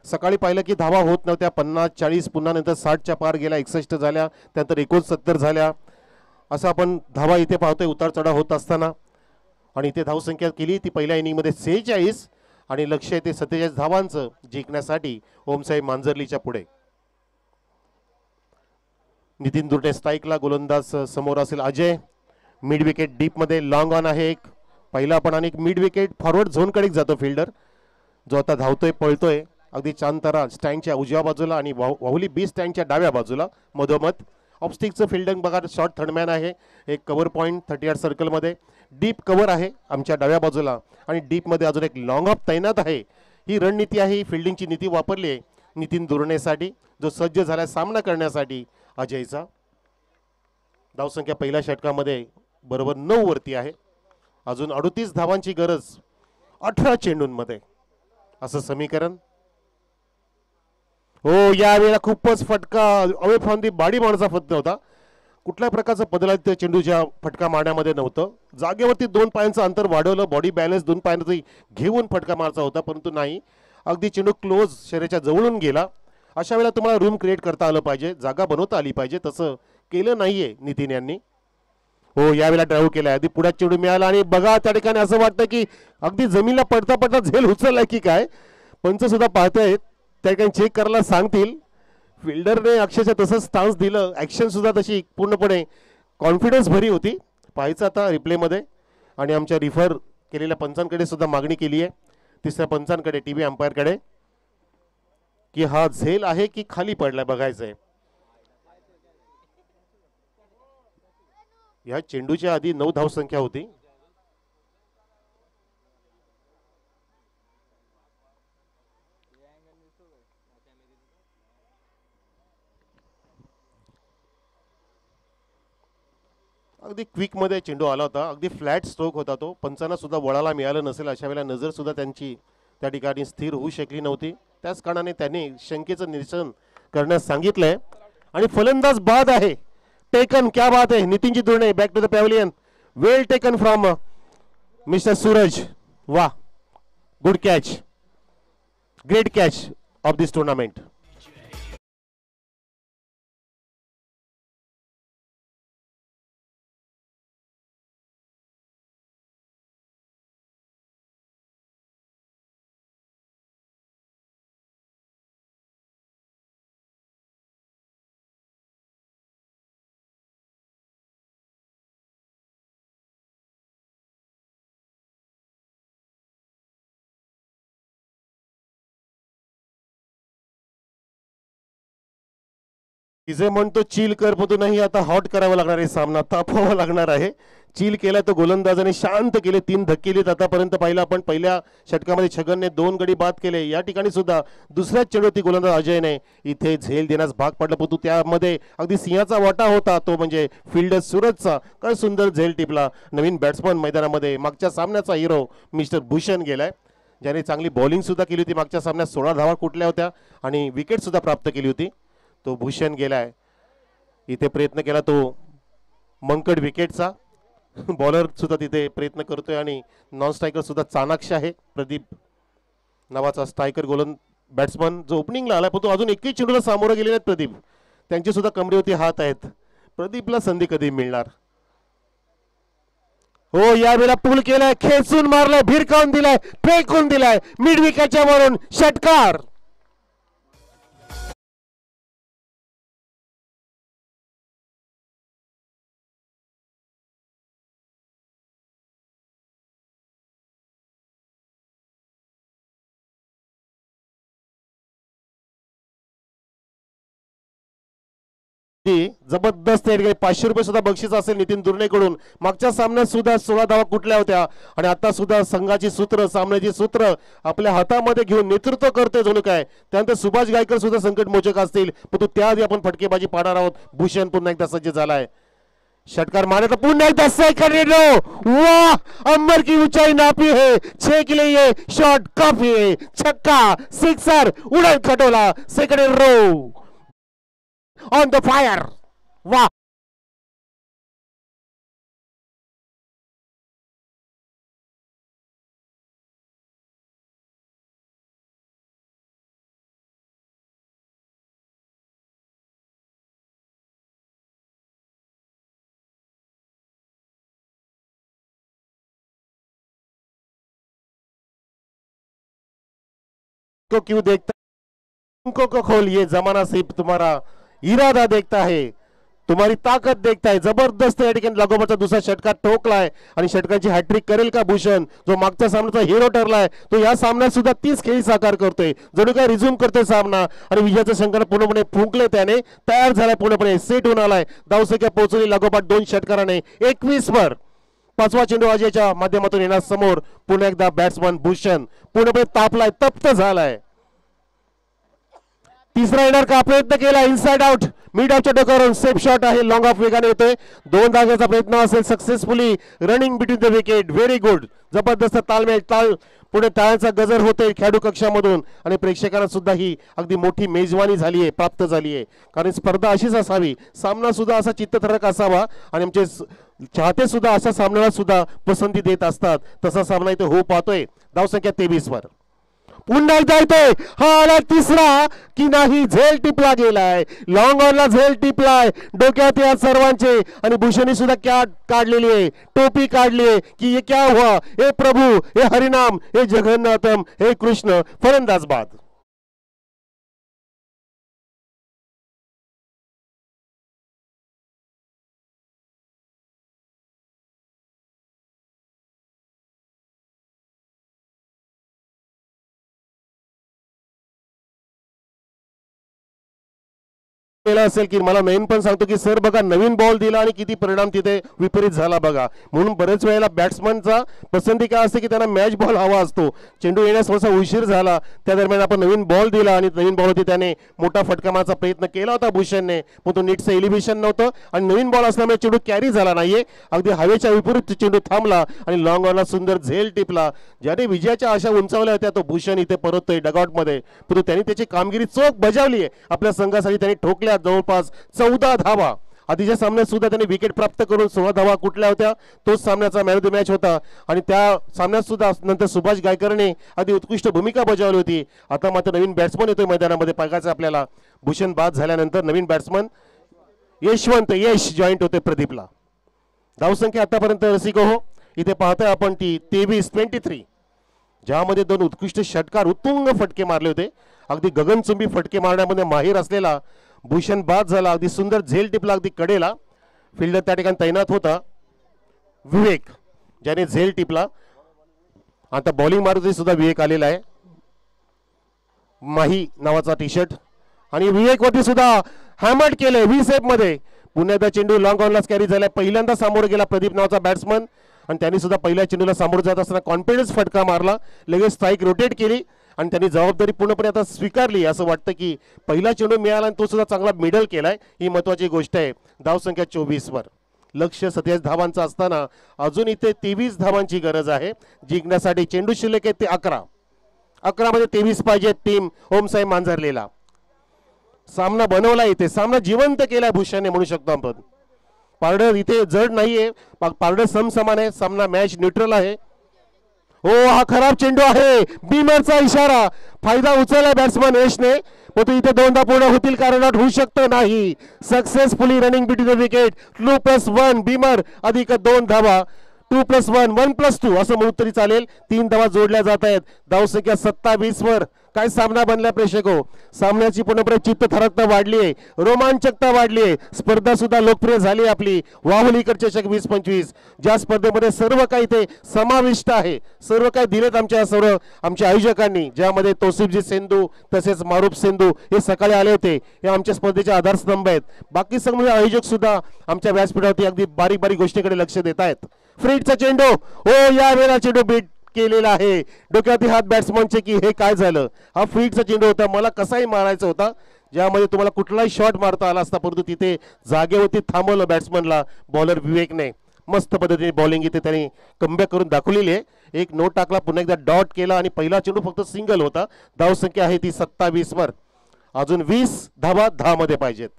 सकाळी पाहिलं की धावा होत नव्हत्या, 50, 40, पुन्हा नंतर 60च्या पार गेल्या, 61 झाल्या, त्यानंतर 69 झाल्या. असं आपण धावा इथे पाहतोय उतार चढाव होत असताना. आणि इथे धावसंख्या केली ती पहिल्या इनिंगमध्ये 46 आणि लक्ष येते 47 धावांचं जिंकण्यासाठी ओमसाहेब मांजर्लीच्या पुढे. नितीन दुर्टे स्ट्राईकला, गोलंदाज समोर असेल अजय. मिड विकेट डीपमध्ये लॉंग ऑन आहे एक पहिला पण, आणि मिड विकेट फॉरवर्ड झोनकडे जातो फिल्डर जो आता धावतोय, पळतोय. अगदी चांतरा स्टँडच्या उजव्या बाजूला आणि वाहुली बी स्टँडच्या डाव्या बाजूला मधोमध. ऑफस्टिकचं फिल्डिंग बघा, शॉर्ट थर्डमॅन आहे. एक कव्हर पॉईंट 38 सर्कलमध्ये. डीप कव्हर आहे आमच्या डाव्या बाजूला आणि डीपमध्ये अजून एक लॉंग ऑफ तैनात आहे. ही रणनीती आहे, ही फिल्डिंगची नीती वापरली आहे नितीन दुर्णेसाठी, जो सज्ज झाला सामना करण्यासाठी अजयचा. धावसंख्या पहिल्या षटकामध्ये बरोबर 9 वरती आहे. अजून 38 धावांची गरज 18 चेंडूंमध्ये, असं समीकरण. हो, यावेळेला खूपच फटका अवे फ्रॉम दी बाडी मारण्याचा फटका होता. कुठल्या प्रकारचा बदलायचं चेंडूच्या फटका मारण्यामध्ये नव्हतं. जागेवरती 2 पायांचं अंतर वाढवलं, बॉडी बॅलन्स 2 पायांवरती घेऊन फटका मारायचा होता, परंतु नाही. अगदी चेंडू क्लोज शरीराच्या जवळून गेला. अशा वेळेला तुम्हाला रूम क्रिएट करता आलं पाहिजे, जागा बनवता आली पाहिजे. तसं केलं नाहीये नितीन यांनी. हो, यावेळेला ड्राईव्ह केला, अगदी पुढ्यात चेंडू मिळाला आणि बघा त्या ठिकाणी असं वाटतं की अगदी जमिनीला पडता पडता झेल उचललाय की काय. पंच सुद्धा पाहतायत, त्या ठिकाणी चेक करायला सांगतील. फिल्डरने अक्षरशः तसंच स्टान्स दिलं, ॲक्शन सुद्धा तशी पूर्णपणे कॉन्फिडन्स भरी होती. पाहायचं आता रिप्लेमध्ये. आणि आमच्या रिफर केलेल्या पंचांकडे सुद्धा मागणी केली आहे, तिसऱ्या पंचांकडे, टीव्ही अंपायरकडे, की हा झेल आहे की खाली पडलाय बघायचंय. ह्या चेंडूच्या आधी 9 धावसंख्या होती. अगदी क्विक मध्ये चेंडू आला होता, अगदी फ्लॅट स्ट्रोक होता तो. पंचांना सुद्धा वळाला मिळालं नसेल, अशा वेळेला नजर सुद्धा त्यांची त्या ठिकाणी स्थिर होऊ शकली नव्हती. त्याच कारणाने त्यांनी शंकेचं निरसन करण्यास सांगितलंय. आणि फलंदाज बाद आहे, टेकन. क्या बात आहे नितीनजी Durne, back to the pavilion. Well taken from mister Suraj. वा, good catch, great catch of this tournament. तिचे म्हणतो चिल कर, पण नाही, आता हॉट करावं लागणार आहे, सामना तापवावा लागणार आहे. चिल केला तो गोलंदाजाने, शांत केले. 3 धक्के दिलेत आतापर्यंत. पाहिलं आपण पहिल्या षटकामध्ये छगनने 2 गडी बाद केले. या ठिकाणी सुद्धा दुसऱ्याच चेंडूवरती गोलंदाज अजयने इथे झेल देण्यास भाग पडला, परंतु त्यामध्ये अगदी सिंहाचा वाटा होता, तो म्हणजे फिल्डर सूरजचा. काय सुंदर झेल टिपला. नवीन बॅट्समन मैदानामध्ये, मागच्या सामन्याचा हिरो मिस्टर भूषण गेलाय, ज्याने चांगली बॉलिंग सुद्धा केली होती. मागच्या सामन्यात 16 धावा कुठल्या होत्या आणि विकेट सुद्धा प्राप्त केली होती. तो भूषण गेलाय. इथे प्रयत्न केला तो मंकड विकेटचा. बॉलर सुद्धा तिथे प्रयत्न करतोय आणि नॉन स्ट्रायकर सुद्धा चाणाक्ष आहे. प्रदीप नावाचा स्ट्रायकर गोलंदाज बॅट्समन जो ओपनिंगला आला, पण तो अजून एकही चेंडूला सामोरं गेले नाहीत प्रदीप. त्यांची सुद्धा कमरेवरती हात आहेत. प्रदीपला संधी कधी मिळणार. हो यावेळेला पूल केलाय, खेचून मारलाय, भिरकावून दिलाय, फेकून दिलाय मिड विकेटच्या वरून षटकार. जबरदस्त 500 रुपये सुद्धा बक्षीस असेल नितीन दुर्णेकडून. मागच्या सामन्यात सुद्धा 16 धावा कुठल्या होत्या आणि आता सुद्धा संघाची सूत्र, सामन्याची सूत्र आपल्या हातामध्ये घेऊन नेतृत्व करते जणू काय. त्यानंतर सुभाष गायकर सुद्धा संकट मोचक असतील, पण त्याआधी आपण फटकेबाजी पाहणार आहोत. भूषण पुन्हा एकदा सज्ज झालाय, षटकार मारने पुन्हा एकदा सेकंड रो. वाह, अंबर की ऊंचाई नापी है, 6 के लिए ये शॉट काफी है. छक्का, सिक्सर, उड़न खटोला, second row on the fire. वाह, को क्यों देखता, उनको को खोल, ये जमाना सिर्फ तुम्हारा इरादा देखता है, तुम्हारी ताकद देखता है. जबरदस्त या ठिकाणी लागोपाठचा दुसरा षटकार ठोकलाय आणि षटकांची हॅट्रिक करेल का भूषण, जो मागच्या सामन्याचा हिरो ठरलाय. तो या सामन्यात सुद्धा 30 खेळी साकार करतोय, जणू काय रिझ्यूम करतोय सामना आणि विजयाचं शंकर पूर्णपणे फुंकले, त्याने तयार झालाय, पूर्णपणे सेट होऊन आलाय. धावसंख्या पोहोचली लागोपाठ 2 षटकाराने 21 वर. 5वा चेंडू अजयच्या माध्यमातून येणार समोर. पुन्हा एकदा बॅट्समन भूषण पूर्णपणे तापलाय, तप्त झालाय. तिसरा येणार का, प्रयत्न केला, इनसाइड आउट, मिड ऑफच्या डोक्यावरून सेफ शॉट आहे, लॉंग ऑफ वेगाने येतोय. 2 धाग्याचा प्रयत्न असेल, successfully running between the wicket, very good. जबरदस्त तालमेल, ताल पुढे टाळ्यांचा गजर होतोय खेळाडू कक्षामधून आणि प्रेक्षकांना सुद्धा ही अगदी मोठी मेजवानी झाली आहे, प्राप्त झाली आहे. कारण स्पर्धा अशीच असावी, सामना सुद्धा असा चित्तथरारक असावा आणि आमचे चाहते सुद्धा अशा सामन्याला सुद्धा पसंती देत असतात. तसा सामना इथे हो पाहतोय. धावसंख्या 23 वर. पुन्हा एकदा येतोय, हा आला तिसरा की नाही, झेल टिपला गेलाय, लॉंग ऑनला झेल टिपलाय डोक्यात या सर्वांचे आणि भूषणी सुद्धा कॅप काढलेली आहे, टोपी काढली आहे की ये क्या हुआ, हे प्रभू, हे हरिनाम, हे जगन्नाथम, हे कृष्ण. फलंदाज बाद. असेल की मला नवीन पण सांगतो की सर बघा नवीन बॉल दिला आणि किती परिणाम तिथे विपरीत झाला बघा. म्हणून बरेच वेळेला बॅट्समनचा पसंती काय असते की त्यांना मॅच बॉल हवा असतो. चेंडू येण्यास थोडासा उशीर झाला, त्या दरम्यान आपण नवीन बॉल दिला आणि नवीन बॉल होती, त्याने मोठा फटका मारण्याचा प्रयत्न केला होता भूषणने, पण तो नीटचं एलिव्हेशन नव्हतं आणि नवीन बॉल असल्यामुळे चेंडू कॅरी झाला नाहीये. अगदी हवेच्या विपरीत चेंडू थांबला आणि लॉंग ऑनला सुंदर झेल टिपला. ज्याने विजयाच्या आशा उंचावल्या होत्या तो भूषण इथे परततोय डगआउटमध्ये, परंतु त्यांनी त्याची कामगिरी चोख बजावली आहे. आपल्या संघासाठी त्यांनी ठोकल्या जवळपास 14 धावा. आधीच्या सामन्यात सुद्धा त्यांनी विकेट प्राप्त करून 16 धावा कुठल्या होत्या, तोच सामन्याचा मॅन ऑफ द मॅच होता आणि त्या सामन्यात सुद्धा नंतर सुभाष गायकरने अगदी उत्कृष्ट भूमिका बजावली होती. आता मात्र नवीन बॅट्समन येतोय मैदानामध्ये पाहायचं आपल्याला. भूषण बाद झाल्यानंतर नवीन बॅट्समन यशवंत यश जॉईंट होते प्रदीपला. धावसंख्या आतापर्यंत रसिको हो इथे पाहतोय आपण ती 23-23, ज्यामध्ये 2 उत्कृष्ट षटकार, उत्तुंग फटके मारले होते. अगदी गगनचुंबी फटके मारण्यामध्ये माहीर असलेला भूषण बाद झाला. अगदी सुंदर झेल टिपला अगदी कडेला. फिल्डर त्या ठिकाणी तैनात होता विवेक, ज्याने झेल टिपला. आता बॉलिंग मारुती सुद्धा विवेक आलेला आहे, माही नावाचा टी शर्ट, आणि विवेक वरती सुद्धा हॅमर्ड केलंय व्ही सेप मध्ये. पुन्हा एकदा चेंडू लॉंग ऑनलाच कॅरी झालाय. पहिल्यांदा सामोरे गेला प्रदीप नावाचा बॅट्समन आणि त्यांनी सुद्धा पहिल्या चेंडूला सामोरे जात असताना कॉन्फिडन्स फटका मारला. लगेच स्ट्राईक रोटेट केली आणि त्यांनी जबाबदारी पूर्णपणे आता स्वीकारली. असं वाटतं की पहिला चेंडू मिळाला आणि तो सुद्धा चांगला मिडल केलाय, ही महत्वाची गोष्ट आहे. धावसंख्या 24 वर. लक्ष 27 धावांचं असताना अजून इथे 23 धावांची गरज आहे जिंकण्यासाठी. चेंडू शिल्लक आहे ते 11. 11 मध्ये 23 पाहिजे. टीम ओमसाई मांजरलेला सामना बनवला, इथे सामना जिवंत केलाय भूषणने म्हणू शकतो आपण. पारडर इथे जड नाहीये, पारडर समसमान आहे. सामना मॅच न्यूट्रल आहे. हो, हा खराब चेंडू आहे. बीमरचा इशारा, फायदा उचलला बॅट्समन यशने, पण तो इथे 2दा पूर्ण होतील कारण आउट होऊ शकतं नाही. Successfully running between the wicket, 2+1 Beamer अधिक 2 धावा. 2+1 1+2 असं म्हणून तरी चालेल. 3 धावा जोडल्या जात आहेत. धावसंख्या 27 वर. काय सामना बनला प्रेक्षक हो. सामन्याची पूर्णपणे चित्तथरारकता वाढली आहे, रोमांचकता वाढली आहे. स्पर्धा सुद्धा लोकप्रिय झाली आपली वाहुलीकर चषक 2025. ज्या स्पर्धेमध्ये सर्व काही ते समाविष्ट आहे, सर्व काही दिलेत आमच्या आयोजकांनी, ज्यामध्ये तौसिफजी सेंधू तसेच मारूफ सेंधू हे सकाळी आले होते. हे आमच्या स्पर्धेचे आधारस्तंभ आहेत. बाकी सर्व आयोजक सुद्धा आमच्या व्यासपीठावरती अगदी बारीक बारीक गोष्टीकडे लक्ष देत आहेत. फ्रीडचा चेंडू हो, या वेळेला चेंडू बीट केलेला आहे. डोक्यावरती हात बॅट्समनचे की हे काय झालं. हा फ्रीडचा चेंडू होता, मला कसाही मारायचा होता, ज्यामध्ये तुम्हाला कुठलाही शॉट मारता आला असता, परंतु तिथे जागेवरती थांबवलं बॅट्समनला बॉलर विवेकने. मस्त पद्धतीने बॉलिंग इथे त्यांनी कमबॅक करून दाखवलेली आहे. एक नोट टाकला, पुन्हा एकदा डॉट केला आणि पहिला चेंडू फक्त सिंगल होता. धावसंख्या आहे ती 27 वर. अजून 20 धावा 10 मध्ये पाहिजेत.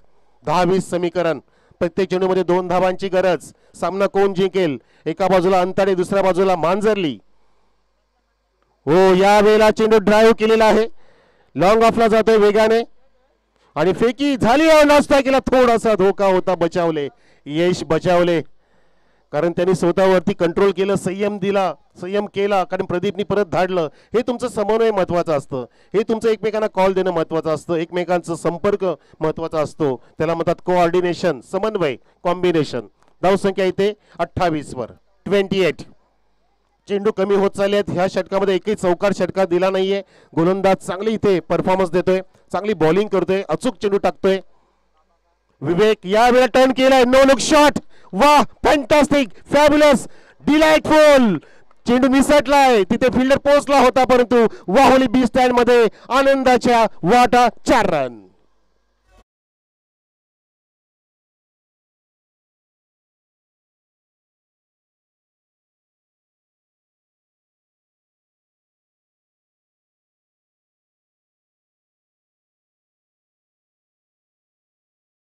10-20 समीकरण. प्रत्येक चेंडूमध्ये 2 धावांची गरज. सामना कोण जिंकेल. एका बाजूला अंताडे, दुसऱ्या बाजूला मांजरली. हो, या वेळेला चेंडू ड्राईव्ह केलेला आहे, लॉंग ऑफला जातोय वेगाने आणि फेकी झाली. नाश्ता केला, थोडासा धोका होता, बचावले यश, बचावले. कारण त्यांनी स्वतःवरती कंट्रोल केलं, संयम दिला, संयम केला. कारण प्रदीपनी परत धाडलं. हे तुमचं समन्वय महत्वाचं असतं, हे तुमचं एकमेकांना कॉल देणं महत्वाचं असतं, एकमेकांचा संपर्क महत्वाचा असतो. त्याला म्हणतात कोऑर्डिनेशन, समन्वय, कॉम्बिनेशन. धावसंख्या इथे 28 वर. 28. चेंडू कमी होत चालले आहेत. ह्या षटकामध्ये एकही चौकार षटकार दिला नाहीये. गोलंदाज चांगली इथे परफॉर्मन्स देतोय, चांगली बॉलिंग करतोय, अचूक चेंडू टाकतोय. विवेक या वेळेला टर्न केलाय, नो लुक शॉट. वाह, फॅन्टास्टिक, फॅब्युलस, डिलाइटफुल. चेंडू निसटलाय, तिथे फिल्डर पोहोचला होता, परंतु वाहुली बी स्टँड मध्ये आनंदाच्या वाटा. 4 रन.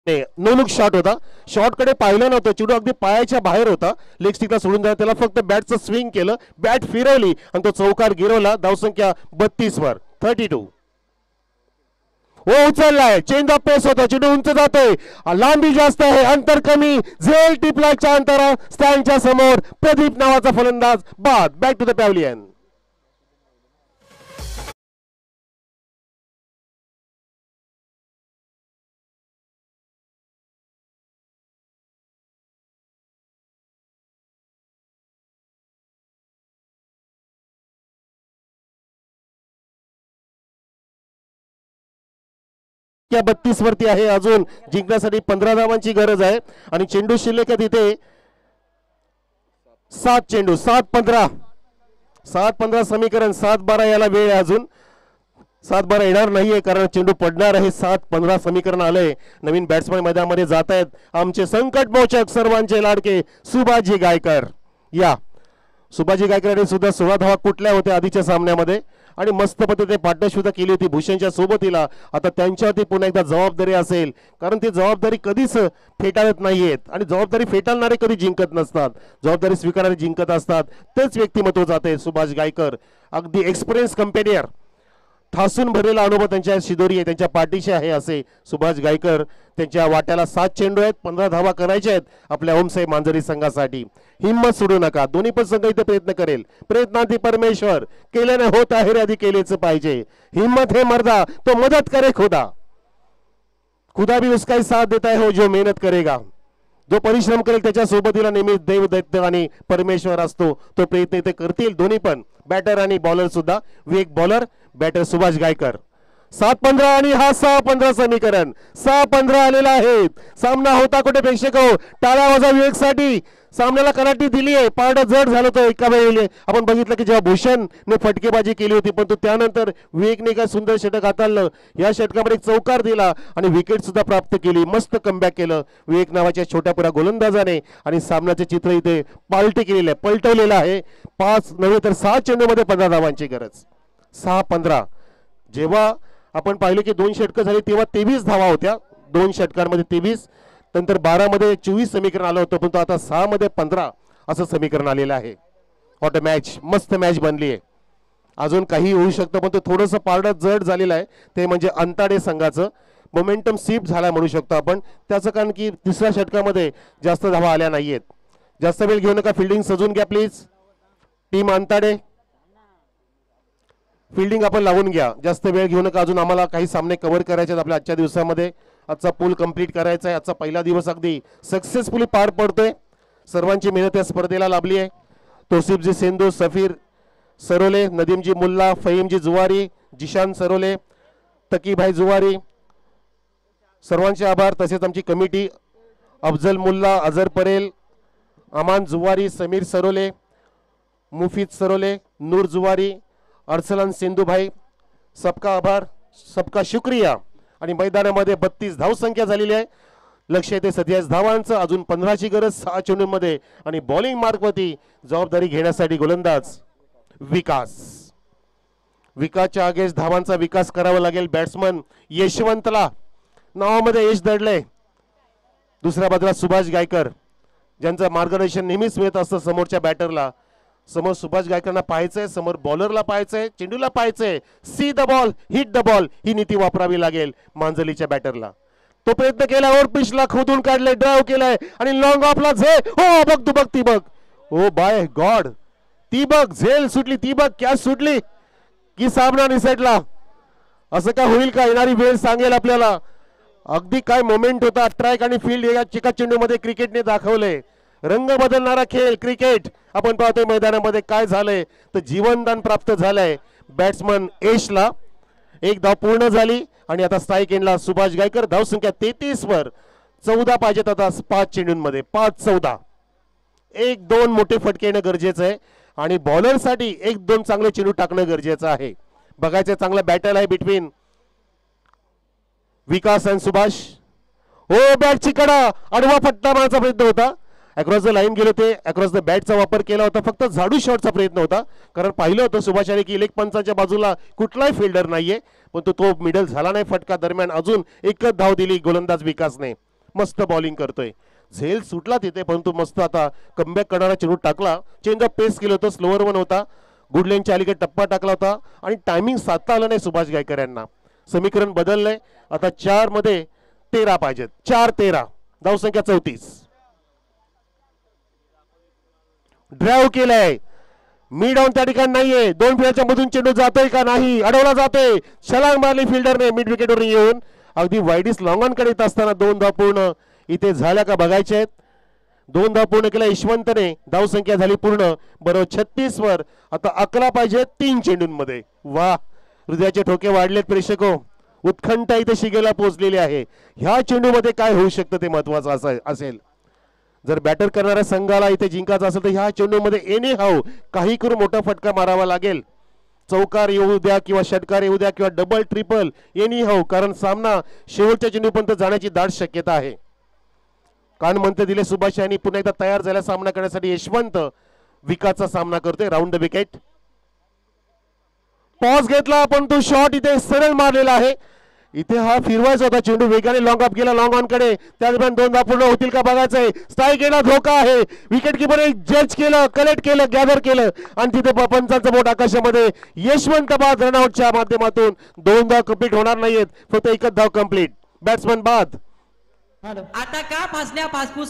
नो लुक शॉट होता. शॉट कडे पाहिलं नव्हतं, चेंडू अगदी पायाच्या बाहेर होता. लेग स्टिकला सोडून द्या, त्याला फक्त बॅटचं स्विंग केलं, बॅट फिरवली आणि तो चौकार गिरवला. धावसंख्या 32 वर. 32. हो, उचललाय, चेंज ऑफ पेस होता, चेंडू उंच जातोय, लांबी जास्त आहे, अंतर कमी. झेल टिपलाच्या अंतरा स्टँडच्या समोर. प्रदीप नावाचा फलंदाज बाद. Back to the pavilion. या 32 वरती आहे. अजून जिंकण्यासाठी 15 धावांची गरज आहे आणि चेंडू शिल्लक आहे तिथे 7 चेंडू. 7-15 समीकरण. 7-12 याला वेळ आहे अजून. 7-12 येणार नाहीये कारण चेंडू पडणार आहे. 7-15 समीकरण आलंय. नवीन बॅट्समॅन मैदानामध्ये जात आहेत आमचे संकटमोचक, सर्वांचे लाडके सुभाजी गायकर. या सुभाजी गायकरांनी सुद्धा 16 धावा कुठल्या होत्या आधीच्या सामन्यामध्ये आणि मस्त पद्धतीने पार्टनरशिप सुद्धा केली होती भूषणच्या सोबतीला. आता त्यांच्यावरती पुन्हा एकदा जबाबदारी असेल, कारण ती जबाबदारी कधीच फेटाळत नाहीयेत आणि जबाबदारी फेटाळणारे कधी जिंकत नसतात, जबाबदारी स्वीकारणारे जिंकत असतात. तेच व्यक्तिमत्व जाते सुभाष गायकर. अगदी एक्सपिरियन्स कंपेनियर, ठासून भरलेला अनुभव त्यांच्या शिदोरी आहे, त्यांच्या पाठीशी आहे असे सुभाष गायकर. त्यांच्या वाट्याला 7 चेंडू आहेत, 15 धावा करायच्या आहेत आपल्या ओमसाहेब मांजरी संघासाठी. हिम्मत सोडू नका, दोन्ही पण संघ इथे प्रयत्न करेल. प्रयत्नांती परमेश्वर, केल्याने होत आहे रे, आधी केलेच पाहिजे. हिम्मत है मर्दा तो मदत करे खुदा, खुदा भी उसका ही साथ देता है हो जो मेहनत करेगा. जो परिश्रम करेल त्याच्या सोबतीला नेहमी देव दैत्य आणि परमेश्वर असतो. तो प्रयत्न इथे करतील दोन्ही पण, बॅटर आणि बॉलर सुद्धा. वेग बॉलर, बॅटर सुभाष गायकर. 7-15 आणि हा 6-15 समीकरण. 6-15 आलेला आहे. सामना होता कुठे प्रेक्षक हो, टाळा वाजा विवेकसाठी. सामन्याला कराटी दिली आहे, पारड जड झालं होतं एका वेळेला. आपण बघितलं की जेव्हा भूषणने फटकेबाजी केली होती, पण त्यानंतर विवेकने काय सुंदर षटक हाताळलं. या षटकामध्ये एक चौकार दिला आणि विकेट सुद्धा प्राप्त केली. मस्त कमबॅक केलं विवेक नावाच्या छोट्यापुरा गोलंदाजाने आणि सामन्याचे चित्र इथे पालटी केलेलं आहे, पलटवलेलं आहे. 5 नव्हे तर 6 चेंडूमध्ये 15 धावांची गरज. 6-15. जेव्हा आपण पाहिलं की 2 षटकं झाली तेव्हा 23 धावा होत्या. 2 षटकांमध्ये 23, नंतर 12 मध्ये 24 समीकरण आलं होतं, पण आता 6 मध्ये 15 असं समीकरण आलेलं आहे. वॉट अ मॅच, मस्त मॅच बनली आहे. अजून काही होऊ शकतं, पण ते थोडंसं पारडं जड झालेलं आहे. ते म्हणजे अंताडे संघाचं मोमेंटम शिफ्ट झाला म्हणू शकतो आपण. त्याचं कारण की तिसऱ्या षटकामध्ये जास्त धावा आल्या नाहीयेत. जास्त वेळ घेऊ नका, फिल्डिंग सजून घ्या प्लीज. टीम अंताडे फिल्डिंग आपण लावून घ्या, जास्त वेळ घेऊ नका. अजून आम्हाला काही सामने कव्हर करायचे आहेत आपल्या आजच्या दिवसामध्ये. आजचा पूल कंप्लीट करायचा आहे. आजचा पहिला दिवस अगदी सक्सेसफुली पार पडतोय. सर्वांची मेहनत या स्पर्धेला लाभली आहे. तोसिफजी सेंदू, सफीर सरोले, नदीमजी मुल्ला, फहीमजी जुवारी, जिशान सरोले, तकीभाई जुवारी, सर्वांचे आभार. तसेच आमची कमिटी अफजल मुल्ला, अझर परेल, अमान जुवारी, समीर सरोले, मुफीद सरोले, नूर जुवारी, अरसलान सिंधुभाई, सबका आभार, सबका शुक्रिया. आणि मैदानामध्ये 32 धावसंख्या झालेली आहे. लक्ष येते 27 धावांचं. अजून 15ची गरज 6 चेंडूंमध्ये. आणि बॉलिंग मार्कवरती जबाबदारी घेण्यासाठी गोलंदाज विकास. विकासच्या अगेन्स्ट धावांचा विकास करावा लागेल. बॅट्समन यशवंतला, नावामध्ये यश दडलंय. दुसऱ्या बाजूला सुभाष गायकर, ज्यांचं मार्गदर्शन नेहमीच मिळत असतं समोरच्या बॅटरला. समोर सुभाष गायकरांना पाहायचंय, समोर बॉलरला पाहायचंय, चेंडूला पाहायचंय. See the ball, hit the ball ही नीती वापरावी लागेल मांजलीच्या बॅटरला. तो प्रयत्न केला, ओव्हर पिचला खोदून काढले, ड्राईव्ह केलाय आणि लॉंग ऑफला झे. हो बघ तू बघ, ती बघ. ओ बाय गॉड, ती बघ, झेल सुटली, ती बघ कॅच सुटली की सामना निसटला. असं का होईल का? येणारी वेळ सांगेल आपल्याला. अगदी काय मोमेंट होता. ट्रॅक आणि फील्ड या चिका चेंडूमध्ये क्रिकेटने दाखवले. रंग बदलणारा खेळ क्रिकेट आपण पाहतोय मैदानामध्ये. काय झालंय तर जीवनदान प्राप्त झालंय बॅट्समन यशला. एक धाव पूर्ण झाली आणि आता स्ट्राईक एंडला सुभाष गायकर. धावसंख्या 33 वर. 14 पाहिजेत आता 5 चेंडूंमध्ये. 5-14. 1-2 मोठे फटके येणं गरजेचं आहे आणि बॉलरसाठी 1-2 चांगले चेंडू टाकणं गरजेचं आहे. बघायचं चांगला बॅटल आहे बिटवीन विकास आणि सुभाष. हो बॅटची कडा, आडवा फटका मारण्याचा प्रयत्न होता. अक्रॉस द लाईन गेले होते, अक्रॉस द बॅटचा वापर केला होता. फक्त झाडू शॉटचा प्रयत्न होता. कारण पाहिलं होतं सुभाषाने की लेग पंचाच्या बाजूला कुठलाही फिल्डर नाहीये, पण तो मिडल झाला नाही. फटका दरम्यान अजून एकच धाव दिली गोलंदाज विकासने. मस्त बॉलिंग करतोय. झेल सुटला तिथे, परंतु मस्त आता कमबॅक करणारा चेंडू टाकला. चेंज ऑफ पेस केलं होतं, स्लोअर वन होता. गुडलेनच्या अलीकडे टप्पा टाकला होता आणि टायमिंग साधता आलं नाही सुभाष गायकर यांना. समीकरण बदललंय. आता 4 मध्ये 13 पाहिजेत. 4-13. धावसंख्या 34. ड्राईव्ह केलाय. मिड ऑन त्या ठिकाणी नाहीये. 2 फिल्डरच्या मधून चेंडू जातोय का नाही, अडवला जातोय. छलांग मारली फिल्डरने मिड विकेटवर येऊन. अगदी वाईडीस लॉंग ऑन कडे येत असताना 2 धाव पूर्ण इथे झाल्या का बघायचे आहेत. 2 धाव पूर्ण केल्या यशवंतने. धावसंख्या झाली पूर्ण. बरोबर 36 वर. आता 11 पाहिजे 3 चेंडूंमध्ये. वा, हृदयाचे ठोके वाढलेत प्रेक्षको. उत्कंठा इथे शिगेला पोहोचलेली आहे. ह्या चेंडूमध्ये काय होऊ शकतं ते महत्वाचं असेल. जर बॅटर करणाऱ्या संघाला इथे जिंकायचं असेल तर ह्या चेंडूमध्ये एनी हाऊ काही करून मोठा फटका मारावा लागेल. चौकार येऊ द्या किंवा षटकार येऊ द्या किंवा डबल ट्रिपल एनी हाऊ, कारण सामना शेवटच्या चेंडूपर्यंत जाण्याची दाट शक्यता आहे. कान मंत्र दिले सुभाष यांनी. पुन्हा एकदा तयार झाला सामना करण्यासाठी यशवंत विकासचा सामना करतोय. Round the wicket. पॉज घेतला पण तो शॉट इथे सरळ मारलेला आहे. इथे हा फिरवायचा होता चेंडू, वेगाने लॉंग अप गेला लॉंग ऑन कडे. त्या दरम्यान 2 धाव पूर्ण होतील का बघायचंय. स्ट्राईक येणं धोका आहे. विकेट किपरने जज केलं, कलेक्ट केलं, गॅदर केलं आणि तिथे पंचांचं बोट आकाशामध्ये. यशवंत बाद रनआउटच्या माध्यमातून 2 धाव कंप्लीट होणार नाहीयेत, फक्त एकच धाव कंप्लीट. बॅट्समन बाद. आता का फासल्या फासफूस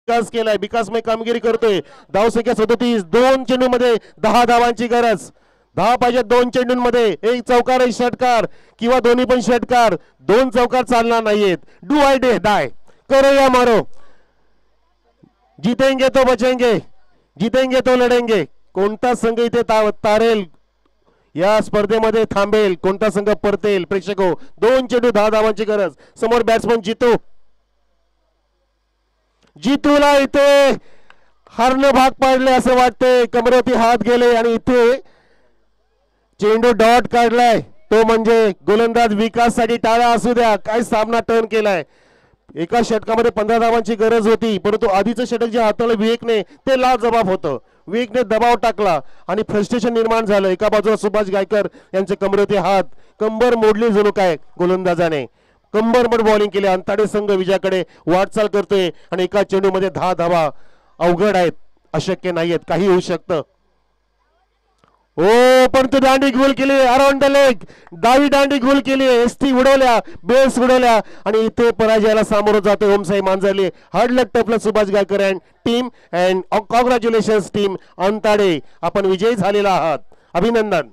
विकास केलाय. विकास में कामगिरी करतोय. धावसंख्या 37. 2 चेंडूमध्ये 10 धावांची गरज. 10 पाहिजे 2 चेंडूंमध्ये. एक चौकार एक षटकार किंवा दोन्ही पण षटकार. 2 चौकार चालणार नाहीयेत. डू आय डे डाय, करो या मारो. जितेंगे तो बचेंगे, जितेंगे तो लढेंगे. कोणता संघ इथे तारेल या स्पर्धेमध्ये थांबेल, कोणता संघ परतेल. प्रेक्षको 2 चेंडू 10 धावांची गरज. समोर बॅट्समन जितू. जितूला इथे हरणं भाग पाडले असं वाटते. कमरेवरती हात गेले आणि इथे चेंडू डॉट काढलाय. तो म्हणजे गोलंदाज विकास साठी टाळा असू द्या. काय सामना टर्न केलाय. एका षटकामध्ये 15 धावांची गरज होती, परंतु आधीचं षटक जे हाताळलं विवेकने ते लाजबाब होतं. विवेकने दबाव टाकला आणि फ्रस्ट्रेशन निर्माण झालं. एका बाजूला सुभाष गायकर यांचे कमरेचे हात, कंबर मोडली जणू काय गोलंदाजाने. कंबरमोड बॉलिंग केली. अंताडे संघ विजयाकडे वाटचाल करतोय आणि एका चेंडूमध्ये 10 धावा अवघड आहेत, अशक्य नाहीयेत, काही होऊ शकतं. ओ पण तू दांडी गोल केली अराउंड द लेग, डावी दांडी गोल केली, एसटी उडवल्या, बेस उडवल्या आणि इथे पराजयाला सामोरं जाते ओमसाई मांजरले. हार्ड लक टपलं Subhash Gaykar and team and congratulations team Antade, आपण विजयी झालेला आहात, अभिनंदन.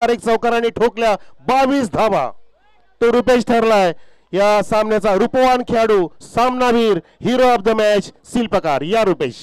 चौकाराने ठोकल्या 22 धावा. तो रुपेश ठरलाय या सामन्याचा रूपवान खेळाडू, सामनावीर, हिरो ऑफ द मॅच, शिल्पकार. या रुपेश.